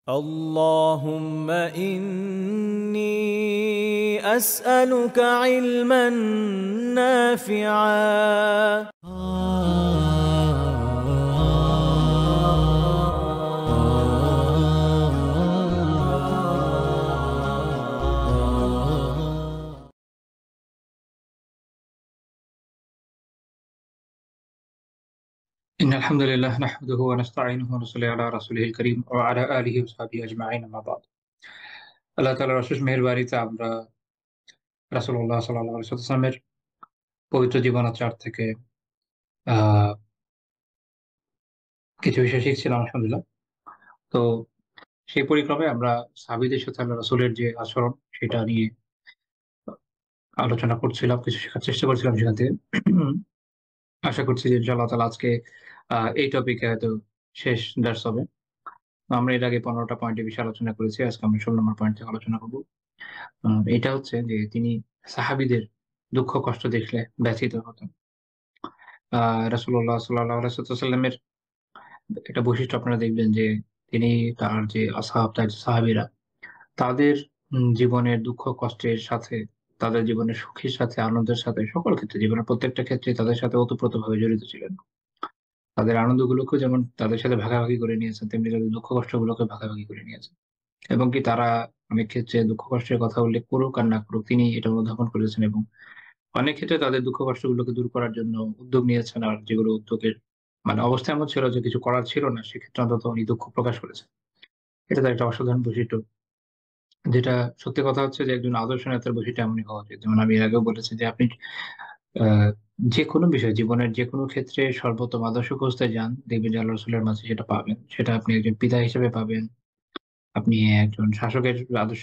اللهم إني أسألك علما نافعا. إن الحمد لله نحمده ونستعينه ونصلي على رسوله الكريم وعلى آله وصحبه أجمعين أما بعد আল্লাহ তাআলার অশেষ মেহেরবানিতে আমরা রাসূলুল্লাহ সাল্লাল্লাহু আলাইহি ওয়াসাল্লামের পবিত্র জীবনাচার থেকে আহ কিছু বিষয় শিখছিলাম আলহামদুলিল্লাহ। তো সেই পরিক্রমে আমরা সাহাবীদের সাথে আল্লাহ রাসূলের যে আচরণ সেটা নিয়ে আলোচনা করছিলাম, কিছু শেখার চেষ্টা করছিলাম সেখান থেকে। আশা করছি যে ইনশাআল্লাহ তাআলা আজকে এই টপিকে হয়তো শেষ দার্স হবে। আমরা এর আগে ১৫টা পয়েন্টের বিষয়ে আলোচনা করেছি। আজকে আমরা ১৬ নম্বর পয়েন্ট থেকে আলোচনা করব। এটা হচ্ছে যে তিনি সাহাবীদের দুঃখ কষ্ট দেখলে ব্যথিত হতেন। রাসূলুল্লাহ সাল্লাল্লাহু আলাইহি ওয়াসাল্লামের একটা বৈশিষ্ট্য আপনারা দেখবেন যে তিনি তার যে আসহাব, তার যে সাহাবীরা তাদের জীবনের দুঃখ কষ্টের সাথে, তাদের জীবনের সুখের সাথে, আনন্দের সাথে সকল ক্ষেত্রে জীবনের প্রত্যেকটা ক্ষেত্রে তাদের সাথে ওতপ্রোতভাবে জড়িত ছিলেন। তাদের আনন্দগুলোকেও যেমন তাদের সাথে ভাগাভাগি করে নিয়েছেন, তেমনি তাদের দুঃখ কষ্টগুলোকে ভাগাভাগি করে নিয়েছেন। এবং কি তারা অনেক ক্ষেত্রে দুঃখ কষ্টের কথা উল্লেখ করুক আর না করুক, তিনি এটা অনুধাবন করেছেন এবং অনেক ক্ষেত্রে তাদের দুঃখ কষ্টগুলোকে দূর করার জন্য উদ্যোগ নিয়েছেন। আর যেগুলো উদ্যোগের অবস্থা এমন ছিল যে কিছু করার ছিল না, সেক্ষেত্রে অন্তত উনি দুঃখ প্রকাশ করেছেন। এটা তার একটা অসাধারণ বৈশিষ্ট্য। যেটা সত্যি কথা হচ্ছে যে একজন আদর্শ নেতার বৈশিষ্ট্য এমনই হওয়া উচিত। যেমন আমি এর আগেও বলেছি যে আপনি আহ যেকোনো বিষয় জীবনের যেকোনো ক্ষেত্রে সর্বোত্তম আদর্শ খুঁজতে যান, দেখবেন যে আল্লাহ রাসূলের মাঝে সেটা পাবেন। সেটা আপনি একজন পিতা হিসেবে পাবেন, আপনি একজন শাসকের আদর্শ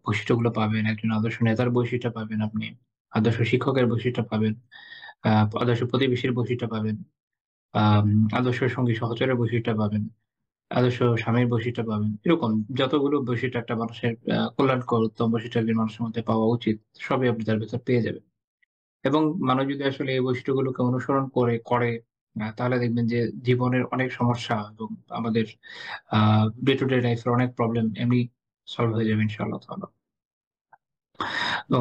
বৈশিষ্ট্যগুলো পাবেন, একজন আদর্শ নেতার বৈশিষ্ট্য পাবেন, আপনি আদর্শ শিক্ষকের বৈশিষ্ট্য পাবেন, আদর্শ প্রতিবেশীর বৈশিষ্ট্য পাবেন, আম আদর্শ সঙ্গী সহচরের বৈশিষ্ট্য পাবেন, আদর্শ স্বামীর বৈশিষ্ট্য পাবেন। এরকম যতগুলো বৈশিষ্ট্য একটা মানুষের কল্যাণকর উত্তম বৈশিষ্ট্য একজন মানুষের মধ্যে পাওয়া উচিত, সবই আপনি তার ভেতর পেয়ে যাবেন। এবং মানুষ যদি আসলে এই বৈশিষ্ট্যগুলোকে অনুসরণ করে তাহলে দেখবেন যে জীবনের অনেক সমস্যা এবং আমাদের ডে টু ডে লাইফ এর অনেক প্রবলেম এমনি সলভ হয়ে যাবে ইনশাআল্লাহ তাআলা। তো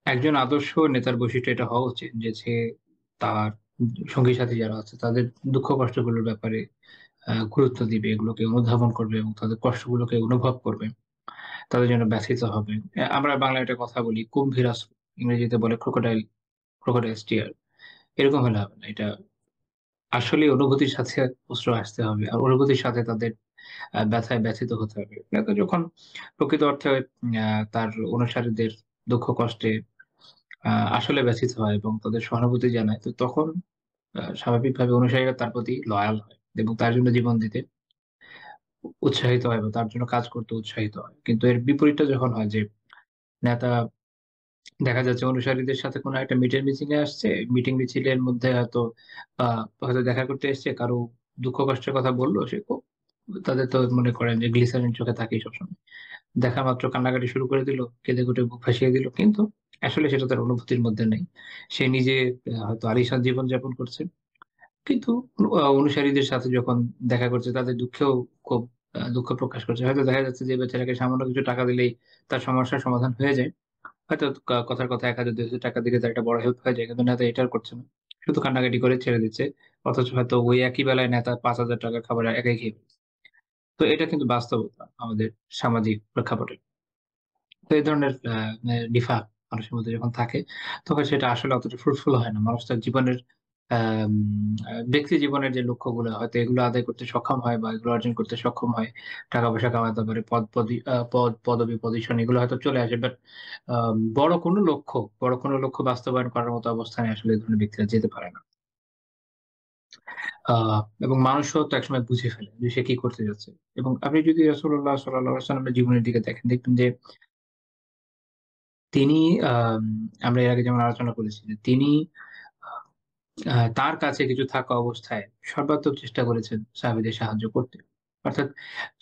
একজন আদর্শ নেতার বৈশিষ্ট্য এটা হওয়া উচিত যে সে তার সঙ্গী সাথী যারা আছে তাদের দুঃখ কষ্টগুলোর ব্যাপারে গুরুত্ব দিবে, এগুলোকে অনুধাবন করবে এবং তাদের কষ্টগুলোকে অনুভব করবে। তাদের জন্য ব্যথিত হবে। আমরা বাংলায় একটা কথা বলি, কুম্ভীর আঁচড়, ইংরেজিতে বলে ক্রোকোডাইলস টিয়ার। এরকম হলে হবে না। এটা আসলেই অনুভূতির সাথে অশ্রু আসতে হবে। আর অনুভূতির সাথে তাদের ব্যথায় ব্যথিত হতে হবে। নেতা যখন প্রকৃত অর্থে তার অনুসারীদের দুঃখ কষ্টে আ আসলে ব্যথিত হয় এবং তাদের সহানুভূতি জানায়, তো তখন স্বাভাবিকভাবে অনুসারীরা তার প্রতি লয়াল হয় এবং তার জন্য জীবন দিতে উৎসাহিত হয় বা তার জন্য কাজ করতে উৎসাহিত হয়। কিন্তু এর বিপরীতটা যখন হয় যে নেতা দেখা যাচ্ছে অনুসারীদের সাথে কোনো একটা মিটিং এ আসছে, মিটিং মিছিলের মধ্যে হয়তো দেখা করতে এসছে, কারো দুঃখ কষ্টের কথা বলল, সে খুব তাদের তো মনে করেন যে গ্লিসারিন চোখে থাকেই সবসময়। দেখা মাত্র কান্নাকাটি শুরু করে দিল, কেঁদে-কুটে বুক ভাসিয়ে দিল। কিন্তু আসলে সেটা তার অনুভূতির মধ্যে নেই। সে নিজে হয়তো আলিশান জীবনযাপন করছে। কিন্তু অনুসারীদের সাথে যখন দেখা করছে তাদের দুঃখেও খুব দুঃখ প্রকাশ করছে। হয়তো দেখা যাচ্ছে যে বেচারাকে সামান্য কিছু টাকা দিলেই তার সমস্যার সমাধান হয়ে যায়। হয়তো কথার কথা ৳১,০০০ ৳২০০ দিলে তার একটা বড় হেল্প হয়ে যায়। কিন্তু নেতা এটা আর করছে না। শুধু কান্নাকাটি করে ছেড়ে দিচ্ছে। অথচ হয়তো ওই একই বেলায় নেতা ৳৫,০০০ র খাবার একাই খেয়ে ফেলছে। তো এটা কিন্তু বাস্তবতা আমাদের সামাজিক প্রেক্ষাপটে। তো এই ধরনের নিফাক মানুষের মধ্যে যখন থাকে, তখন সেটা আসলে অতটা ফ্রুটফুল হয় না। মানুষ তার জীবনের আম ব্যক্তি জীবনের যে লক্ষ্যগুলো হয়তো এগুলো আদায় করতে সক্ষম হয় বা এগুলো অর্জন করতে সক্ষম হয়। টাকা-পয়সা কামাতে পারে, পদবি, পজিশন এগুলো হয়তো চলে আসে। বাট বড় কোনো লক্ষ্য বাস্তবায়ন করার মতো অবস্থানে আসলে এই ধরনের ব্যক্তিরা যেতে পারে না। আ এবং মানুষও তো একসময় বুঝে ফেলে যে সে কি করতে যাচ্ছে। এবং আপনি যদি রাসূলুল্লাহ সাল্লাল্লাহু আলাইহি ওয়াসাল্লামের জীবনের দিকে দেখেন, দেখবেন যে তিনি আম আমরা এর আগে যেমন আলোচনা করেছি যে তিনি তার কাছে কিছু থাকা অবস্থায় সর্বাত্মক চেষ্টা করেছেন সাহাবীদের সাহায্য করতে। অর্থাৎ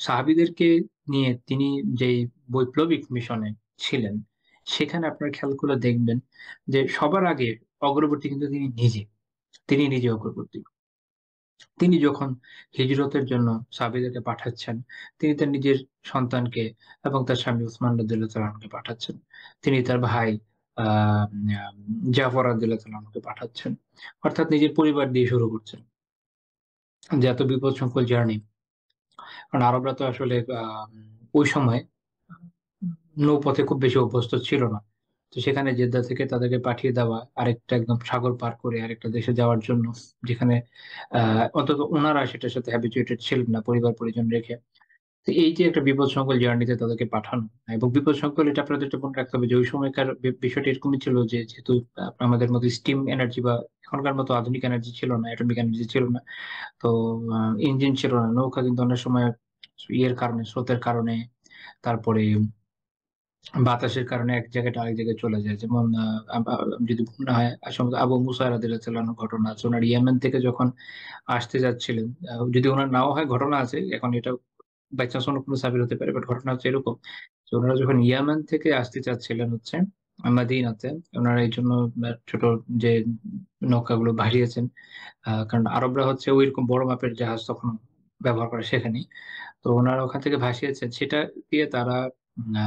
সাহাবীদেরকে নিয়ে তিনি যেই বৈপ্লবিক মিশনে ছিলেন, সেখানে আপনার খেয়াল করে দেখবেন যে সবার আগে অগ্রবর্তী কিন্তু তিনি নিজে। তিনি নিজে অগ্রবর্তী। তিনি যখন হিজরতের জন্য সাহাবীদেরকে পাঠাচ্ছেন, তিনি তার নিজের সন্তানকে এবং তার স্বামী উসমান রাদিয়াল্লাহু তাআলা আনহুকে পাঠাচ্ছেন। তিনি তার ভাই আ জাফর রাদিয়াল্লাহু তাআলা আনহুকে পাঠাচ্ছেন। অর্থাৎ নিজের পরিবার দিয়ে শুরু করছেন। যে এত বিপদসংকুল জার্নি। কারণ আরবরা তো আসলে ওই সময় নৌপথে খুব বেশি অভ্যস্ত ছিল না। তো সেখানে জেদ্দা থেকে তাদেরকে পাঠিয়ে দেওয়া আরেকটা একদম সাগর পার করে আরেকটা দেশে যাওয়ার জন্য, যেখানে অন্তত উনারা সেটার সাথে হ্যাবিচুয়েটেড ছিলেন না পরিবার-পরিজন রেখে। তো এই যে একটা বিপদসংকুল জার্নিতে তাদেরকে পাঠানো এবং বিপদসংকুল, এটা আপনাদেরকে মনে রাখতে হবে যে ওই সময়কার বিষয়টা এরকমই ছিল যে যেহেতু আমাদের মধ্যে স্টিম এনার্জি বা এখনকার মতো আধুনিক এনার্জি ছিল না, অ্যাটমিক এনার্জি ছিল না। তো ইঞ্জিন ছিল না। নৌকা কিন্তু অনেক সময় ইয়ের কারণে, স্রোতের কারণে, তারপরে বাতাসের কারণে এক জায়গা থেকে আরেক জায়গায় চলে যায়। যেমন যদি ভুল না হয় সম্ভবত আবু মুসা রাদিয়াল্লাহু আনহু ঘটনা আছে। উনার ইয়েমেন থেকে যখন আসতে যাচ্ছিলেন, যদি উনার নাও হয়, ঘটনা আছে। এখন এটা বাই চান্স অন্য কোনো সাহাবীর হতে পারে। বাট ঘটনা হচ্ছে এরকম যে উনারা যখন ইয়ামান থেকে আসতে চাচ্ছিলেন হচ্ছে মাদীনাতে, উনারা এইজন্য ছোট যে নৌকাগুলো ভাসিয়েছেন। কারণ আরবরা হচ্ছে ঐরকম বড় মাপের জাহাজ তখন ব্যবহার করে শেখেনি। তো উনারা ওখান থেকে ভাসিয়েছেন। সেটা দিয়ে তারা আ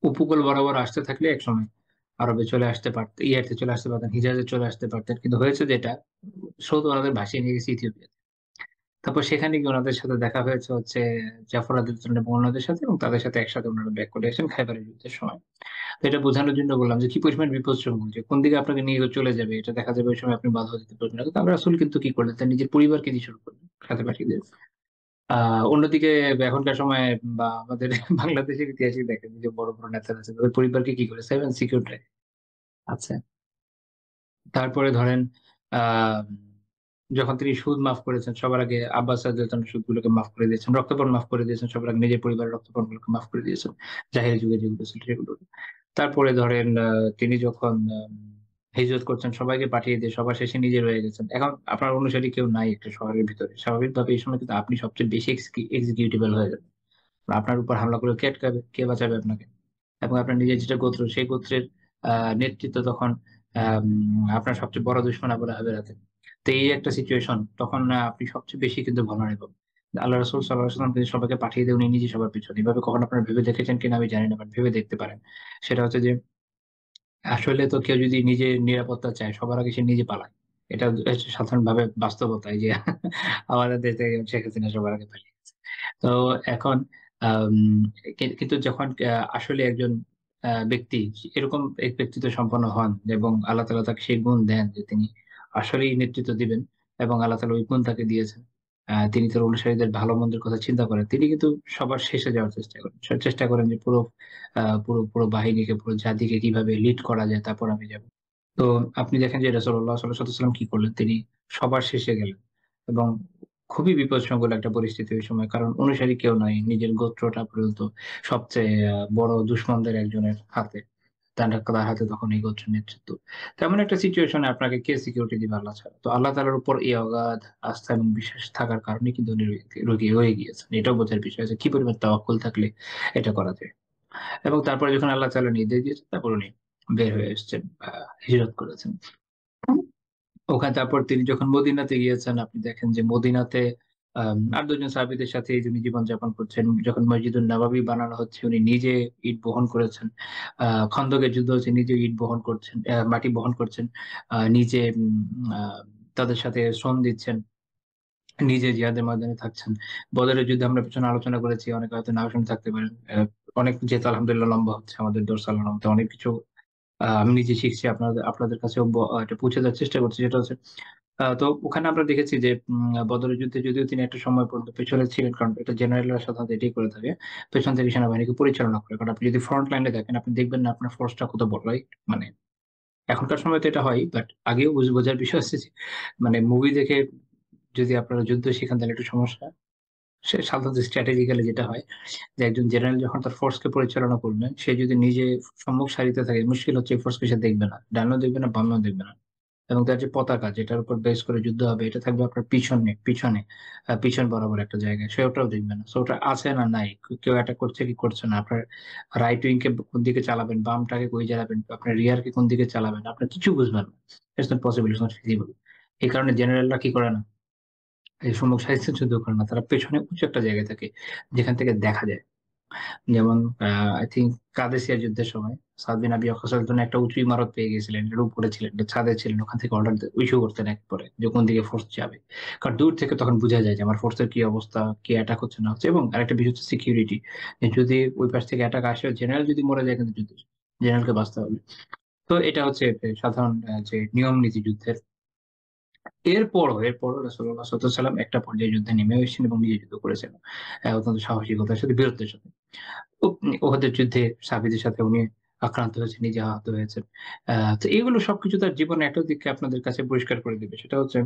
উপকূল বরাবর আসতে থাকলে একসময় আরবে চলে আসতে ইয়াতে চলে আসতে পারতেন, হিজাজে চলে আসতে পারতেন। কিন্তু হয়েছে যেটা, স্রোত ওনাদের ভাসিয়ে নিয়ে গেছে ইথিওপিয়াতে। তারপর সেখানে গিয়ে ওনাদের সাথে দেখা হয়েছে হচ্ছে জাফর আদিত্যের এবং অন্যদের সাথে, এবং তাদের সাথে একসাথে ওনারা ব্যাক করে এসেছেন খাইবারের যুদ্ধের সময়। তো এটা বোঝানোর জন্য বললাম যে কি পরিমাণ বিপদসংকুল, যে কোন দিকে আপনাকে নিয়ে চলে যাবে এটা দেখা যাবে ওই সময় আপনি বাধা দিতে পারবেন না। কিন্তু আল্লাহ রাসূল কিন্তু কি করলেন? তার নিজের পরিবারকে দিয়ে শুরু করলেন, সাথে পাঠিয়ে দিলেন। আ অন্যদিকে এখনকার সময়ে বা আমাদের বাংলাদেশের ইতিহাসে দেখেন যে বড়, বড় নেতারা আছে তাদের পরিবারকে কি করে? সেভ অ্যান্ড সিকিউরড রাখে। আচ্ছা। তারপরে ধরেন আ যখন তিনি সুদ মাফ করেছেন, সবার আগে আব্বাস রাদিয়াল্লাহু আনহু সুদগুলোকে মাফ করে দিয়েছেন। রক্তপাত মাফ করে দিয়েছেন। সবার আগে নিজের পরিবারের রক্তপাতগুলোকে মাফ করে দিয়েছেন। জাহেলি যুগে যেগুলো ছিল সেগুলো। তারপরে ধরেন তিনি যখন হিজরত করছেন, সবাইকে পাঠিয়ে দিয়ে সবার শেষে নিজে রয়ে গেছেন। এখন আপনার অনুসারী কেউ নাই একটা শহরের ভিতরে। স্বাভাবিকভাবে এই সময় কিন্তু আপনি সবচেয়ে বেশি এক্সিকিউটেবল হয়ে যাবেন। আপনার উপর হামলা করলে কে আটকাবে? কে বাঁচাবে আপনাকে? এবং আপনার নিজের যেটা গোত্র, সেই গোত্রের আ নেতৃত্ব তখন আপনার সবচেয়ে বড় দুশমন আবু লাহাবের হাতে। তো এই একটা সিচুয়েশন, তখন আপনি সবচেয়ে বেশি কিন্তু vulnerable। আল্লাহ রাসূল সাল্লাল্লাহু আলাইহি ওয়াসাল্লাম কিন্তু সবাইকে পাঠিয়ে দিয়ে উনি নিজে সবার পিছনে। এভাবে কখনো আপনারা ভেবে দেখেছেন কিনা আমি জানি না, বাট ভেবে দেখতে পারেন। সেটা হচ্ছে যে আসলে তো কেউ যদি নিজে নিরাপত্তা চায়, সবার আগে সে নিজে পালায়। এটা হচ্ছে সাধারণভাবে বাস্তবতা। এই যে আমাদের দেশ থেকে শেখ হাসিনা সবার আগে পালিয়ে গেছে। তো এখন আম কিন্তু যখন আসলে একজন ব্যক্তি এরকম এক ব্যক্তিত্ব সম্পন্ন হন এবং আল্লাহ তাআলা তাকে সেই গুণ দেন যে তিনি আসলেই নেতৃত্ব দিবেন, এবং আল্লাহ তাআলা ওই গুণ তাকে দিয়েছেন। তিনি তার অনুসারীদের ভালো-মন্দের কথা চিন্তা করেন। তিনি কিন্তু সবার শেষে যাওয়ার চেষ্টা করেন। চেষ্টা করেন যে পুরো বাহিনীকে, পুরো জাতিকে কিভাবে লিড করা যায়, তারপর আমি যাব। তো আপনি দেখেন যে রাসূলুল্লাহ সাল্লাল্লাহু আলাইহি ওয়াসাল্লাম কি করলেন? তিনি সবার শেষে গেলেন এবং খুবই বিপদসংকুল একটা পরিস্থিতি ওই সময়। কারণ অনুসারী কেউ নাই। নিজের গোত্রটা পর্যন্ত সবচেয়ে বড় দুশমনদের একজনের হাতে। তার হাতে তখন এই গোত্রের নেতৃত্ব। তো এমন একটা সিচুয়েশন এ আপনাকে কে সিকিউরিটি দিবে? আল্লাহ ছাড়া। তো আল্লাহ তাআলার উপর এই অগাধ আস্থা এবং বিশ্বাস থাকার কারণে কিন্তু উনি রোগী হয়ে গিয়েছেন। এটাও বোঝার বিষয় আছে কি পরিমাণ তাওয়াক্কুল থাকলে এটা করা যায়। এবং তারপরে যখন আল্লাহ তাআলা নির্দেশ দিয়েছেন, তারপর উনি বের হয়ে এসেছেন, হিজরত করেছেন। ওখানে তারপর তিনি যখন মদিনাতে গিয়েছেন, আপনি দেখেন যে মদিনাতে আর ২ জন সাহাবীদের সাথে উনি জীবনযাপন করছেন। যখন মসজিদুন নববী বানানো হচ্ছে, উনি নিজে ইট বহন করেছেন। আ খন্দকের যুদ্ধ হচ্ছে, নিজে ইট বহন করছেন, মাটি বহন করছেন। নিজে আ তাদের সাথে শ্রম দিচ্ছেন। নিজে জিহাদের ময়দানে থাকছেন। বদরের যুদ্ধে আমরা পেছনে আলোচনা করেছি। অনেকে হয়তো নাও শুনে থাকতে পারেন। অনেক যেহেতু আলহামদুলিল্লাহ লম্বা হচ্ছে আমাদের দর্স, আল্লাহর রহমতে অনেক কিছু আমি নিজে শিখছি। আপনাদের কাছেও এটা পৌঁছে দেওয়ার চেষ্টা করছি। সেটা হচ্ছে তো ওখানে আমরা দেখেছি যে বদরের যুদ্ধে যদিও তিনি একটা সময় পর্যন্ত পেছনে ছিলেন, কারণ এটা জেনারেলরা সাধারণত এটাই করে থাকে। পেছন থেকে সেনাবাহিনীকে পরিচালনা করে। কারণ আপনি যদি ফ্রন্ট লাইনে দেখেন, আপনি দেখবেন না আপনার ফোর্সটা কত বড়, রাইট? মানে এখনকার সময় তো এটা হয়, বাট আগেও বোঝার বিষয় হচ্ছে যে মানে মুভি দেখে যদি আপনারা যুদ্ধ শিখেন তাহলে একটু সমস্যা। সে সাধারণত স্ট্র্যাটেজিক্যালি যেটা হয় যে একজন জেনারেল যখন তার ফোর্সকে পরিচালনা করবেন, সে যদি নিজে সম্মুখ সারিতে থাকে, মুশকিল হচ্ছে এই ফোর্সকে সে দেখবে না। ডানেও দেখবে না, বামেও দেখবে না। এবং তার যে পতাকা যেটার উপর বেস করে যুদ্ধ হবে, এটা থাকবে আপনার পিছনে পিছন বরাবর একটা জায়গায়। সে ওটাও দেখবে না। সো ওটা আছে না নাই, কেউ অ্যাটাক করছে কি করছে না, আপনার রাইট উইং কে কোন দিকে চালাবেন, বামটাকে কই চালাবেন, আপনার রিয়ার কে কোন দিকে চালাবেন, আপনার কিছু বুঝবেন না। It's not possible, it's not feasible. এই কারণে জেনারেলরা কি করে না, এই সম্মুখ সারিতে যুদ্ধ করে না, তারা পেছনে উঁচু একটা জায়গায় থাকে যেখান থেকে দেখা যায়। যেমন আই থিঙ্ক কাদেসিয়া যুদ্ধের সময় সাদ বিন আবি ওয়াক্কাস রাদিয়াল্লাহু আনহু একটা উঁচু ইমারত পেয়ে গেছিলেন, এর উপরে ছিলেন, এর ছাদে ছিলেন, ওখান থেকে অর্ডার ইস্যু করতেন একবারে যে কোন দিকে ফোর্স যাবে। কারণ দূর থেকে তখন বোঝা যায় যে আমার ফোর্সের কি অবস্থা, কি অ্যাটাক হচ্ছে না হচ্ছে। এবং আরেকটা বিষয় হচ্ছে সিকিউরিটি, যদি ওই পাশ থেকে অ্যাটাক আসে, জেনারেল যদি মরে যায় কিন্তু যুদ্ধ জেনারেলকে বাঁচতে হবে। তো এটা হচ্ছে সাধারণ যে নিয়ম নীতি যুদ্ধের। এরপরও রাসূলুল্লাহ সাল্লাল্লাহু আলাইহি ওয়াসাল্লাম একটা পর্যায়ে যুদ্ধে নেমে এসেছেন এবং নিজে যুদ্ধ করেছেন, অত্যন্ত সাহসিকতার সাথে, বীরত্বের সাথে। ওহদের যুদ্ধে সাহাবীদের সাথে উনি আক্রান্ত হয়েছেন, নিজে আহত হয়েছেন। তো এগুলো সবকিছু তার জীবনে একটা দিককে আপনাদের কাছে পরিষ্কার করে দিবে। সেটা হচ্ছে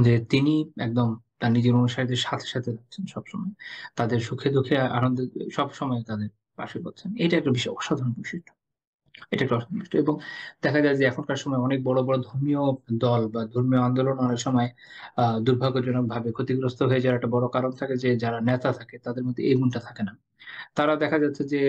যে তিনি একদম তার নিজের অনুসারীদের সাথে, সাথে যাচ্ছেন সবসময়। তাদের সুখে দুঃখে আনন্দে সবসময় তাদের পাশে পাচ্ছেন। এটা একটা বিষয়, অসাধারণ বৈশিষ্ট্য। এটা একটা অসাধারণ বৈশিষ্ট্য। এবং দেখা যায় যে এখনকার সময় অনেক বড়, বড় ধর্মীয় দল বা ধর্মীয় আন্দোলন অনেক সময় দুর্ভাগ্যজনকভাবে ক্ষতিগ্রস্ত হয়ে যাওয়ার একটা বড় কারণ থাকে যে যারা নেতা থাকে তাদের মধ্যে এই গুণটা থাকে না। তারা দেখা যাচ্ছে যে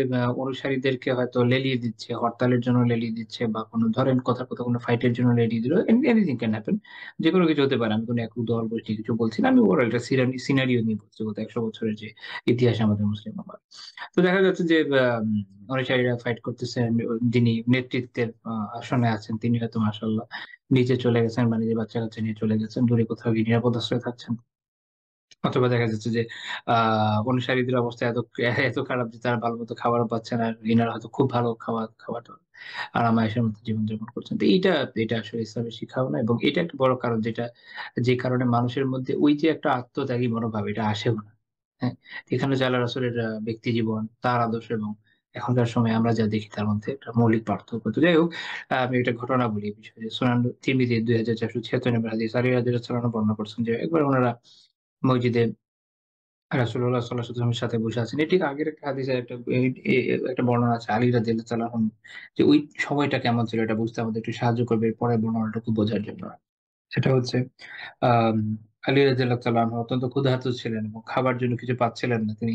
অনুসারীদেরকে হয়তো লেলিয়ে দিচ্ছে, হরতালের জন্য লেলিয়ে দিচ্ছে, বা কোনো ধরেন কথার কথা কোনো ফাইটের জন্য লেলিয়ে দিল। Anything can happen. যেকোনো কিছু হতে পারে। আমি কোনো একক দল গোষ্ঠী কিছু বলছি না। আমি ওভারঅল একটা সিনারিও নিয়ে বলছি, গত ১০০ বছরের যে ইতিহাস আমাদের মুসলিম উম্মার। তো দেখা যাচ্ছে যে অনুসারীরা ফাইট করতেছেন। যিনি নেতৃত্বের আসনে আছেন তিনি হয়তো মাশাআল্লাহ নিচে চলে গেছেন বা নিজের বাচ্চা-কাচ্চা নিয়ে চলে গেছেন। দূরে কোথাও গিয়ে নিরাপদ আশ্রয়ে থাকছেন। অথবা দেখা যাচ্ছে যে অনুসারীদের অবস্থা এত খারাপ যে তারা ভালোমতো খাবারও পাচ্ছে না। ইনারা হয়তো খুব ভালো খাবার-দাবার আরাম-আয়েশের মধ্যে জীবনযাপন করছেন। তো এটা আসলে ইসলামের শিখাও না, এবং এটা একটা বড় কারণ যে কারণে মানুষের মধ্যে ওই যে একটা আত্মত্যাগী মনোভাব এটা আসেও না। হ্যাঁ? এখানে যে আল্লাহ রাসূলের ব্যক্তি জীবন, তার আদর্শ এবং এখনকার সময়ে আমরা যা দেখি তার মধ্যে একটা মৌলিক পার্থক্য। তো যাই হোক, আমি একটা ঘটনা বলি এই বিষয়ে। সুনান তিরমিজি ২৪৭৬ নম্বর হাদিস, আলী রাদিয়াল্লাহু তাআলা বর্ণনা করছেন যে একবার ওনারা মসজিদে রাসূলুল্লাহ সাল্লাল্লাহু আলাইহি ওয়াসাল্লামের সাথে বসে আছেন। এর ঠিক আগের একটা হাদিসের একটা বর্ণনা আছে আলী রাদিয়াল্লাহু তাআলা আনহু, যে ওই সময়টা কেমন ছিল এটা বুঝতে আমাদের একটু সাহায্য করবে এর পরের বর্ণনাটুকু বোঝার জন্য। সেটা হচ্ছে আম আলী রাদিয়াল্লাহু তাআলা আনহু অত্যন্ত ক্ষুধার্ত ছিলেন এবং খাবার জন্য কিছু পাচ্ছিলেন না। তিনি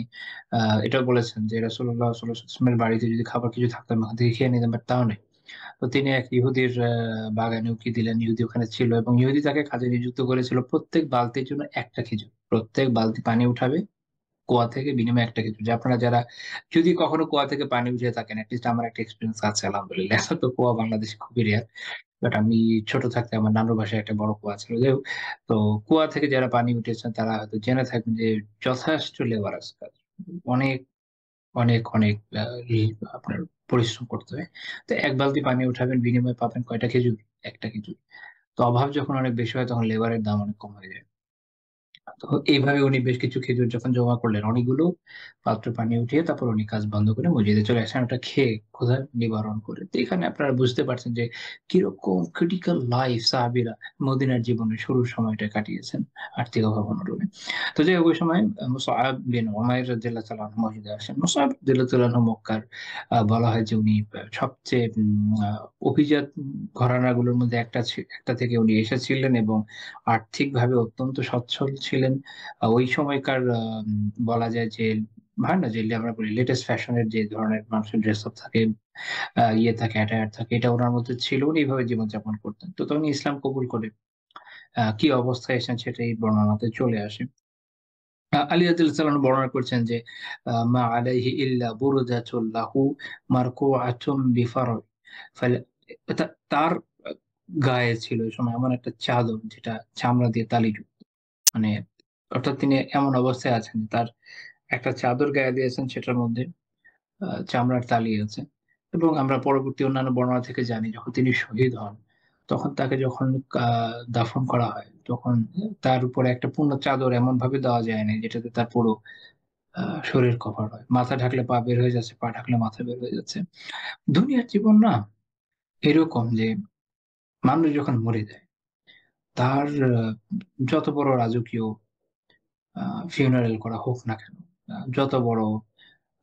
এটাও বলেছেন যে রাসূলুল্লাহ সাল্লাল্লাহু আলাইহি ওয়াসাল্লামের বাড়িতে যদি খাবার কিছু থাকতো আমি ওখান থেকে খেয়ে নিতাম, বাট তাও নেই। তো তিনি এক ইহুদির বাগানে উকি দিলেন। ইহুদি ওখানে ছিল এবং ইহুদি তাকে কাজে নিযুক্ত করেছিল প্রত্যেক বালতির জন্য একটা খেজুর। প্রত্যেক বালতি পানি উঠাবে কুয়া থেকে, বিনিময়ে একটা খেজুর। যে আপনারা যারা যদি কখনো কুয়া থেকে পানি উঠিয়ে থাকেন, এটলিস্ট আমার একটা এক্সপেরিয়েন্স আছে আলহামদুলিল্লাহ। এখন তো কুয়া বাংলাদেশে খুবই রেয়ার। বাট আমি ছোট থাকতে আমার নানুর বাসায় একটা বড় কুয়া ছিল। যাই হোক, তো কুয়া থেকে যারা পানি উঠিয়েছেন তারা হয়তো জেনে থাকবেন যে যথেষ্ট লেবারাস কাজ। অনেক, অনেক ই আপনার পরিশ্রম করতে হয়। তো ১ বালতি পানি উঠাবেন, বিনিময়ে পাবেন কয়টা খেজুর? ১ টা খেজুর। তো অভাব যখন অনেক বেশি হয় তখন লেবারের দাম অনেক কম হয়ে যায়। তো এইভাবে উনি বেশ কিছু খেজুর যখন জমা করলেন, অনেকগুলো পাত্র পানি উঠিয়ে তারপর উনি কাজ বন্ধ করে মসজিদে চলে আসেন ওটা খেয়ে ক্ষুধা নিবারণ করে। তো এখানে আপনারা বুঝতে পারছেন যে কিরকম ক্রিটিক্যাল লাইফ সাহাবীরা মদিনার জীবনের শুরুর সময়টা কাটিয়েছেন আর্থিক অভাব অনটনে। তো যাই হোক, ওই সময় মুসআব বিন উমাইর রাদিয়াল্লাহু তাআলা আনহু মসজিদে আসেন। মুসআব রাদিয়াল্লাহু তাআলা আনহু মক্কার বলা হয় যে উনি সবচেয়ে অভিজাত ঘরানাগুলোর মধ্যে একটা থেকে উনি এসেছিলেন এবং আর্থিকভাবে অত্যন্ত সচ্ছল ছিলেন। ওই সময়কার বলা যায় যে হয় না যে আমরা বলি লেটেস্ট ফ্যাশন এর যে ধরনের মানুষের ড্রেস আপ থাকে, ইয়ে থাকে, অ্যাটায়ার থাকে, এটা উনার মধ্যে ছিল। উনি এভাবে জীবনযাপন করতেন। তো তখন ইসলাম কবুল করে কি অবস্থায় এসেছেন সেটা এই বর্ণনাতে চলে আসে। আলী রাদিয়াল্লাহু তাআলা আনহু বর্ণনা করছেন যে মা আলাইহি ইল্লা বুরদাতুল লাহু মারকুআতুম বিফার ফালা তার আ গায়ে ছিল ওই সময় এমন একটা চাদর যেটা চামড়া দিয়ে তালিযুক্ত। মানে অর্থাৎ তিনি এমন অবস্থায় আছেন তার একটা চাদর গায়ে দিয়েছেন, সেটার মধ্যে চামড়ার তালি আছে। এবং আমরা পরবর্তী অন্যান্য বর্ণনা থেকে জানি যখন তিনি শহীদ হন, তখন তাকে যখন আ দাফন করা হয়, তখন তার উপরে একটা পূর্ণ চাদর এমনভাবে দেওয়া যায় নাই যেটাতে তার পুরো আ শরীর কভার হয়। মাথা ঢাকলে পা বের হয়ে যাচ্ছে, পা ঢাকলে মাথা বের হয়ে যাচ্ছে। দুনিয়ার জীবন না এরকম যে মানুষ যখন মরে যায়, তার যত বড় রাজকীয় আ ফিউনারাল করা হোক না কেন, যত বড়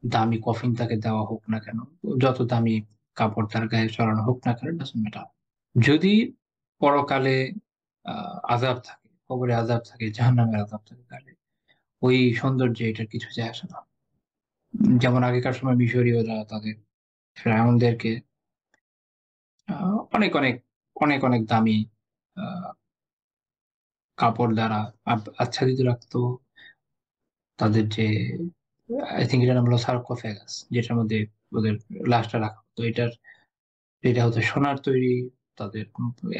দামি কফিন তাকে দেওয়া হোক না কেন, যত দামি কাপড় তার গায়ে চড়ানো হোক না কেন, ডাজন্ট ম্যাটার। যদি পরকালে আ আযাব থাকে, কবরে আযাব থাকে, জাহান্নামের আযাব থাকে, তাহলে ওই সৌন্দর্যে এটার কিছু যায় আসে না। যেমন আগেকার সময় মিশরীয়রা তাদের ফেরাউনদেরকে আ অনেক, অনেক দামি আ কাপড় দ্বারা আচ্ছাদিত রাখতো। তাদের যে আই থিঙ্ক এটার নাম হলো সার্কোফ্যাগাস, যেটার মধ্যে ওদের লাশটা রাখা হতো, এটা হচ্ছে সোনার তৈরি। তাদের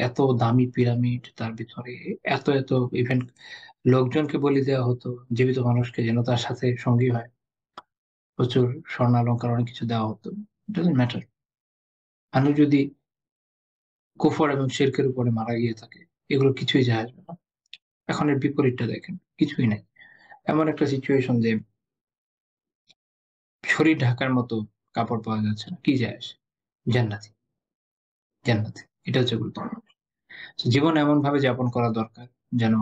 এত দামি পিরামিড, তার ভিতরে এত এত ইভেন্ট, লোকজনকে বলি দেওয়া হতো, জীবিত মানুষকে যেন তার সাথে সঙ্গী হয়, প্রচুর স্বর্ণালঙ্কার অনেক কিছু দেওয়া হতো। ডাজন্ট ম্যাটার, মানুষ যদি কুফর এবং শিরকের উপরে মারা গিয়ে থাকে, এগুলো কিছুই যায় আসবে না। এখন এর বিপরীতটা দেখেন, কিছুই নাই। এমন একটা সিচুয়েশন যে শরীর ঢাকার মতো কাপড় পাওয়া যাচ্ছে না, কি যায় আসে? জান্নাতি, জান্নাতি, এটা হচ্ছে গুরুত্বপূর্ণ। তো জীবন এমন ভাবে যাপন করা দরকার যেন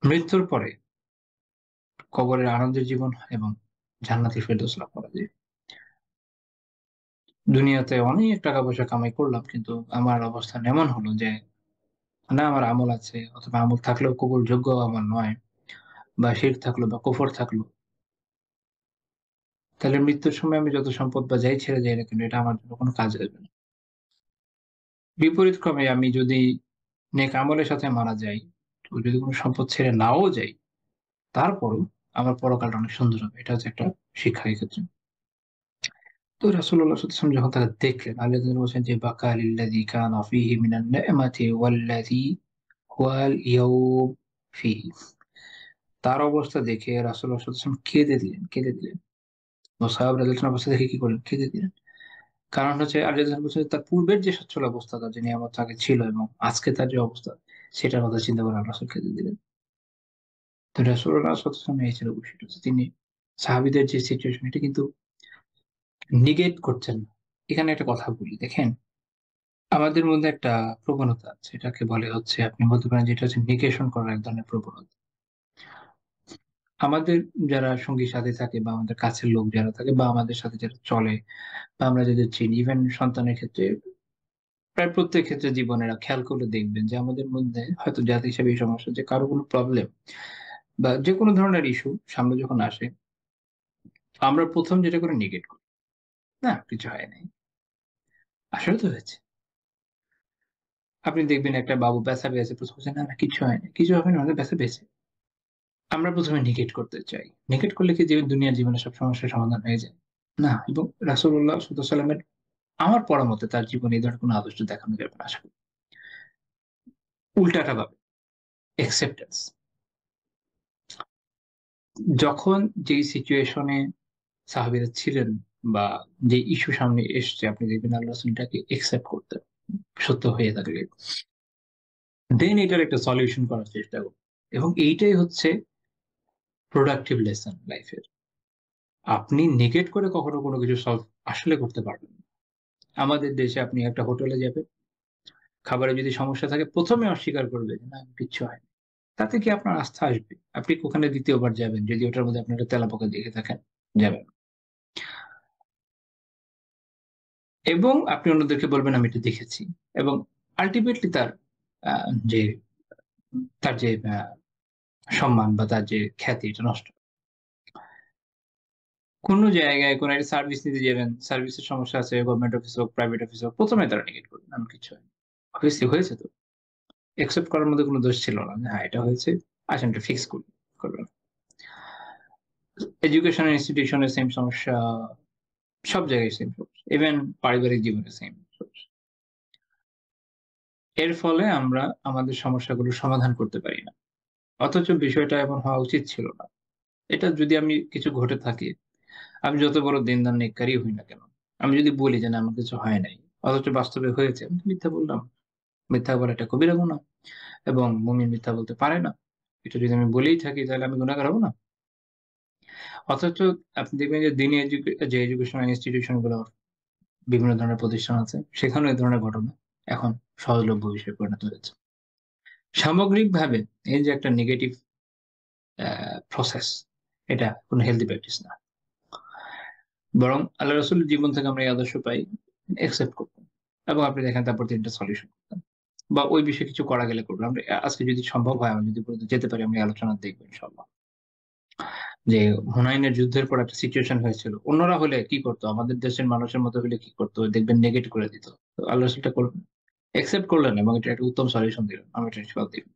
মৃত্যুর পরে কবরের আনন্দের জীবন হয় এবং জান্নাতি ফেরদৌস লাভ করা যায়। দুনিয়াতে অনেক টাকা পয়সা কামাই করলাম, কিন্তু আমার অবস্থান এমন হলো যে না আমার আমল আছে, অথবা আমল থাকলেও কবুল যোগ্য আমার নয়, বা শিরক থাকলো বা কুফর থাকলো, তাহলে মৃত্যুর সময় আমি যত সম্পদ বা যাই ছেড়ে যাই না কেন, এটা আমার জন্য কোনো কাজে দেবে না। বিপরীত ক্রমে আমি যদি নেক আমলের সাথে মারা যাই, তো যদি কোনো সম্পদ ছেড়ে নাও যাই, তারপরও আমার পরকালটা অনেক সুন্দর হবে। এটা হচ্ছে একটা শিক্ষা এক্ষেত্রে। তো রাসূলুল্লাহ সাল্লাল্লাহু আলাইহি ওয়াসাল্লাম যখন তাকে দেখলেন, আল্লাহ তাআলা বলছেন যে বাকা লিল্লাযী কানা ফীহি মিনান নি'মাতি ওয়াল্লাযী হুয়াল ইয়াউম ফীহি। তার অবস্থা দেখে রাসূলুল্লাহ সাল্লাল্লাহু আলাইহি ওয়াসাল্লাম কেঁদে দিলেন, কেঁদে দিলেন। ও সাহাবারা রাদিয়াল্লাহু অবস্থা দেখে কি করলেন? কেঁদে দিলেন। কারণ হচ্ছে আল্লাহ তাআলা বলছেন তার পূর্বের যে সচ্ছল অবস্থা, তার যে নিয়ামত আগে ছিল এবং আজকে তার যে অবস্থা, সেটার কথা চিন্তা করে আল্লাহ রাসূল কেঁদে দিলেন। তো রাসূলুল্লাহ সাল্লাল্লাহু আলাইহি ওয়াসাল্লাম এই ছিল বিষয়টা যে তিনি সাহাবীদের যে সিচুয়েশন, এটা কিন্তু নেগেট করছেন না। এখানে একটা কথা বলি, দেখেন আমাদের মধ্যে একটা প্রবণতা আছে, এটাকে বলে হচ্ছে, আপনি বলতে পারেন যেটা হচ্ছে নেগেশন করার এক ধরনের প্রবণতা। আমাদের যারা সঙ্গী সাথী থাকে বা আমাদের কাছের লোক যারা থাকে বা আমাদের সাথে যারা চলে বা আমরা যাদের চিনি, ইভেন সন্তানের ক্ষেত্রে, প্রায় প্রত্যেক ক্ষেত্রে জীবনের খেয়াল করলে দেখবেন যে আমাদের মধ্যে হয়তো জাতি হিসেবে এই সমস্যা যে কারো কোনো প্রবলেম বা যে কোনো ধরনের ইস্যু সামনে যখন আসে, আমরা প্রথম যেটা করে নেগেট করি, না কিছু হয় নাই, আসলে তো হয়েছে। আপনি দেখবেন একটা বাবু ব্যথা পেয়েছে, প্রথম বলছে না না কিছু হয়নি, কিছু হবে না, আমাদের ব্যথা পেয়েছে। আমরা প্রথমে নেগেট করতে চাই। নেগেট করলে কি যে দুনিয়ার জীবনে সব সমস্যার সমাধান হয়ে যায়? না। এবং রাসূলুল্লাহ সাল্লাল্লাহু আলাইহি ওয়াসাল্লামের, আমার পড়া মতে তার জীবনে এই ধরনের কোনো আদর্শ দেখানো যাবে না আশা করি। উল্টাটা পাবে, অ্যাকসেপ্টেন্স। যখন যেই সিচুয়েশনে সাহাবীরা ছিলেন বা যে ইস্যু সামনে এসছে, আপনি দেখবেন আল্লাহ রাসূল এটাকে অ্যাকসেপ্ট করতেন। সত্য হয়ে থাকলে দেন এটার একটা সলিউশন করার চেষ্টা করুন। এবং এইটাই হচ্ছে প্রোডাক্টিভ লেসন লাইফের। আপনি নেগেট করে কখনো কোনো কিছু সলভ আসলে করতে পারবেন না। আমাদের দেশে আপনি একটা হোটেলে যাবেন, খাবারে যদি সমস্যা থাকে, ১ম এ অস্বীকার করবে যে, "না, কিচ্ছু হয়নি।" তাতে কি আপনার আস্থা আসবে? আপনি ওখানে ২য় বার যাবেন, যদি ওটার মধ্যে আপনি একটা তেলাপোকা দেখে থাকেন, যাবেন না। এবং আপনি অন্যদেরকে বলবেন, "আমি এটা দেখেছি।" এবং আল্টিমেটলি আ যে তার যে সম্মান বা তার যে খ্যাতি, এটা নষ্ট। কোন জায়গায় কোন একটা সার্ভিস নিতে যাবেন, সার্ভিসের সমস্যা আছে, গভর্নমেন্ট অফিস হোক, প্রাইভেট অফিস হোক, ১ম এ তারা নেগেট করবে, "এমন কিছু হয়নি।" অবভিয়াসলি হয়েছে তো। অ্যাকসেপ্ট করার মধ্যে কোন দোষ ছিল না। যে হ্যাঁ, এটা হয়েছে, আসেন এটা ফিক্স করি। করবে না। এডুকেশন ইনস্টিটিউশন এর সেম সমস্যা, সব জায়গায় সেম সমস্যা। ইভেন পারিবারিক জীবনে সেম সমস্যা। এর ফলে আমরা আমাদের সমস্যাগুলো সমাধান করতে পারি না। অথচ বিষয়টা এমন হওয়া উচিত ছিল না। এটা যদি আমি কিছু ঘটে থাকে, আমি যত বড় দিনদার নেককারই হই না কেন, আমি যদি বলি যে না আমার কিছু হয় নাই, অথচ বাস্তবে হয়েছে, আমি তো মিথ্যা বললাম। মিথ্যা বলা এটা কবিরা গুনাহ এবং মুমিন মিথ্যা বলতে পারে না। এটা যদি আমি বলেই থাকি তাহলে আমি গুনাহগার হব না? অথচ আপনি দেখবেন যে দিনী যে এডুকেশনাল ইনস্টিটিউশন গুলো, বিভিন্ন ধরনের প্রতিষ্ঠান আছে, সেখানেও এই ধরনের ঘটনা এখন সহজলভ্য বিষয়ে পরিণত হয়েছে। সামগ্রিকভাবে এই যে একটা নেগেটিভ প্রসেস, এটা কোন হেলথি প্র্যাকটিস না। বরং আল্লাহ রাসূলের জীবন থেকে আমরা এই আদর্শ পাই, অ্যাকসেপ্ট করতাম। এবং আপনি দেখেন তারপর ৩ টা সলিউশন করতাম। বা ওই বিষয়ে কিছু করা গেলে করব। আমরা আজকে যদি সম্ভব হয়, আমরা যদি পর্যন্ত যেতে পারি, আমরা এই আলোচনা দেখব ইনশাআল্লাহ। যে হুনাইনের যুদ্ধের পর একটা সিচুয়েশন হয়েছিল। অন্যরা হলে কি করতো? আমাদের দেশের মানুষের মতো হলে কি করতো? দেখবেন নেগেট করে দিত। তো আল্লাহ রাসূল টা করবেন। অ্যাকসেপ্ট করলেন এবং এটা একটা উত্তম সলিউশন দিলেন। আমি এটা জবাব দিলাম।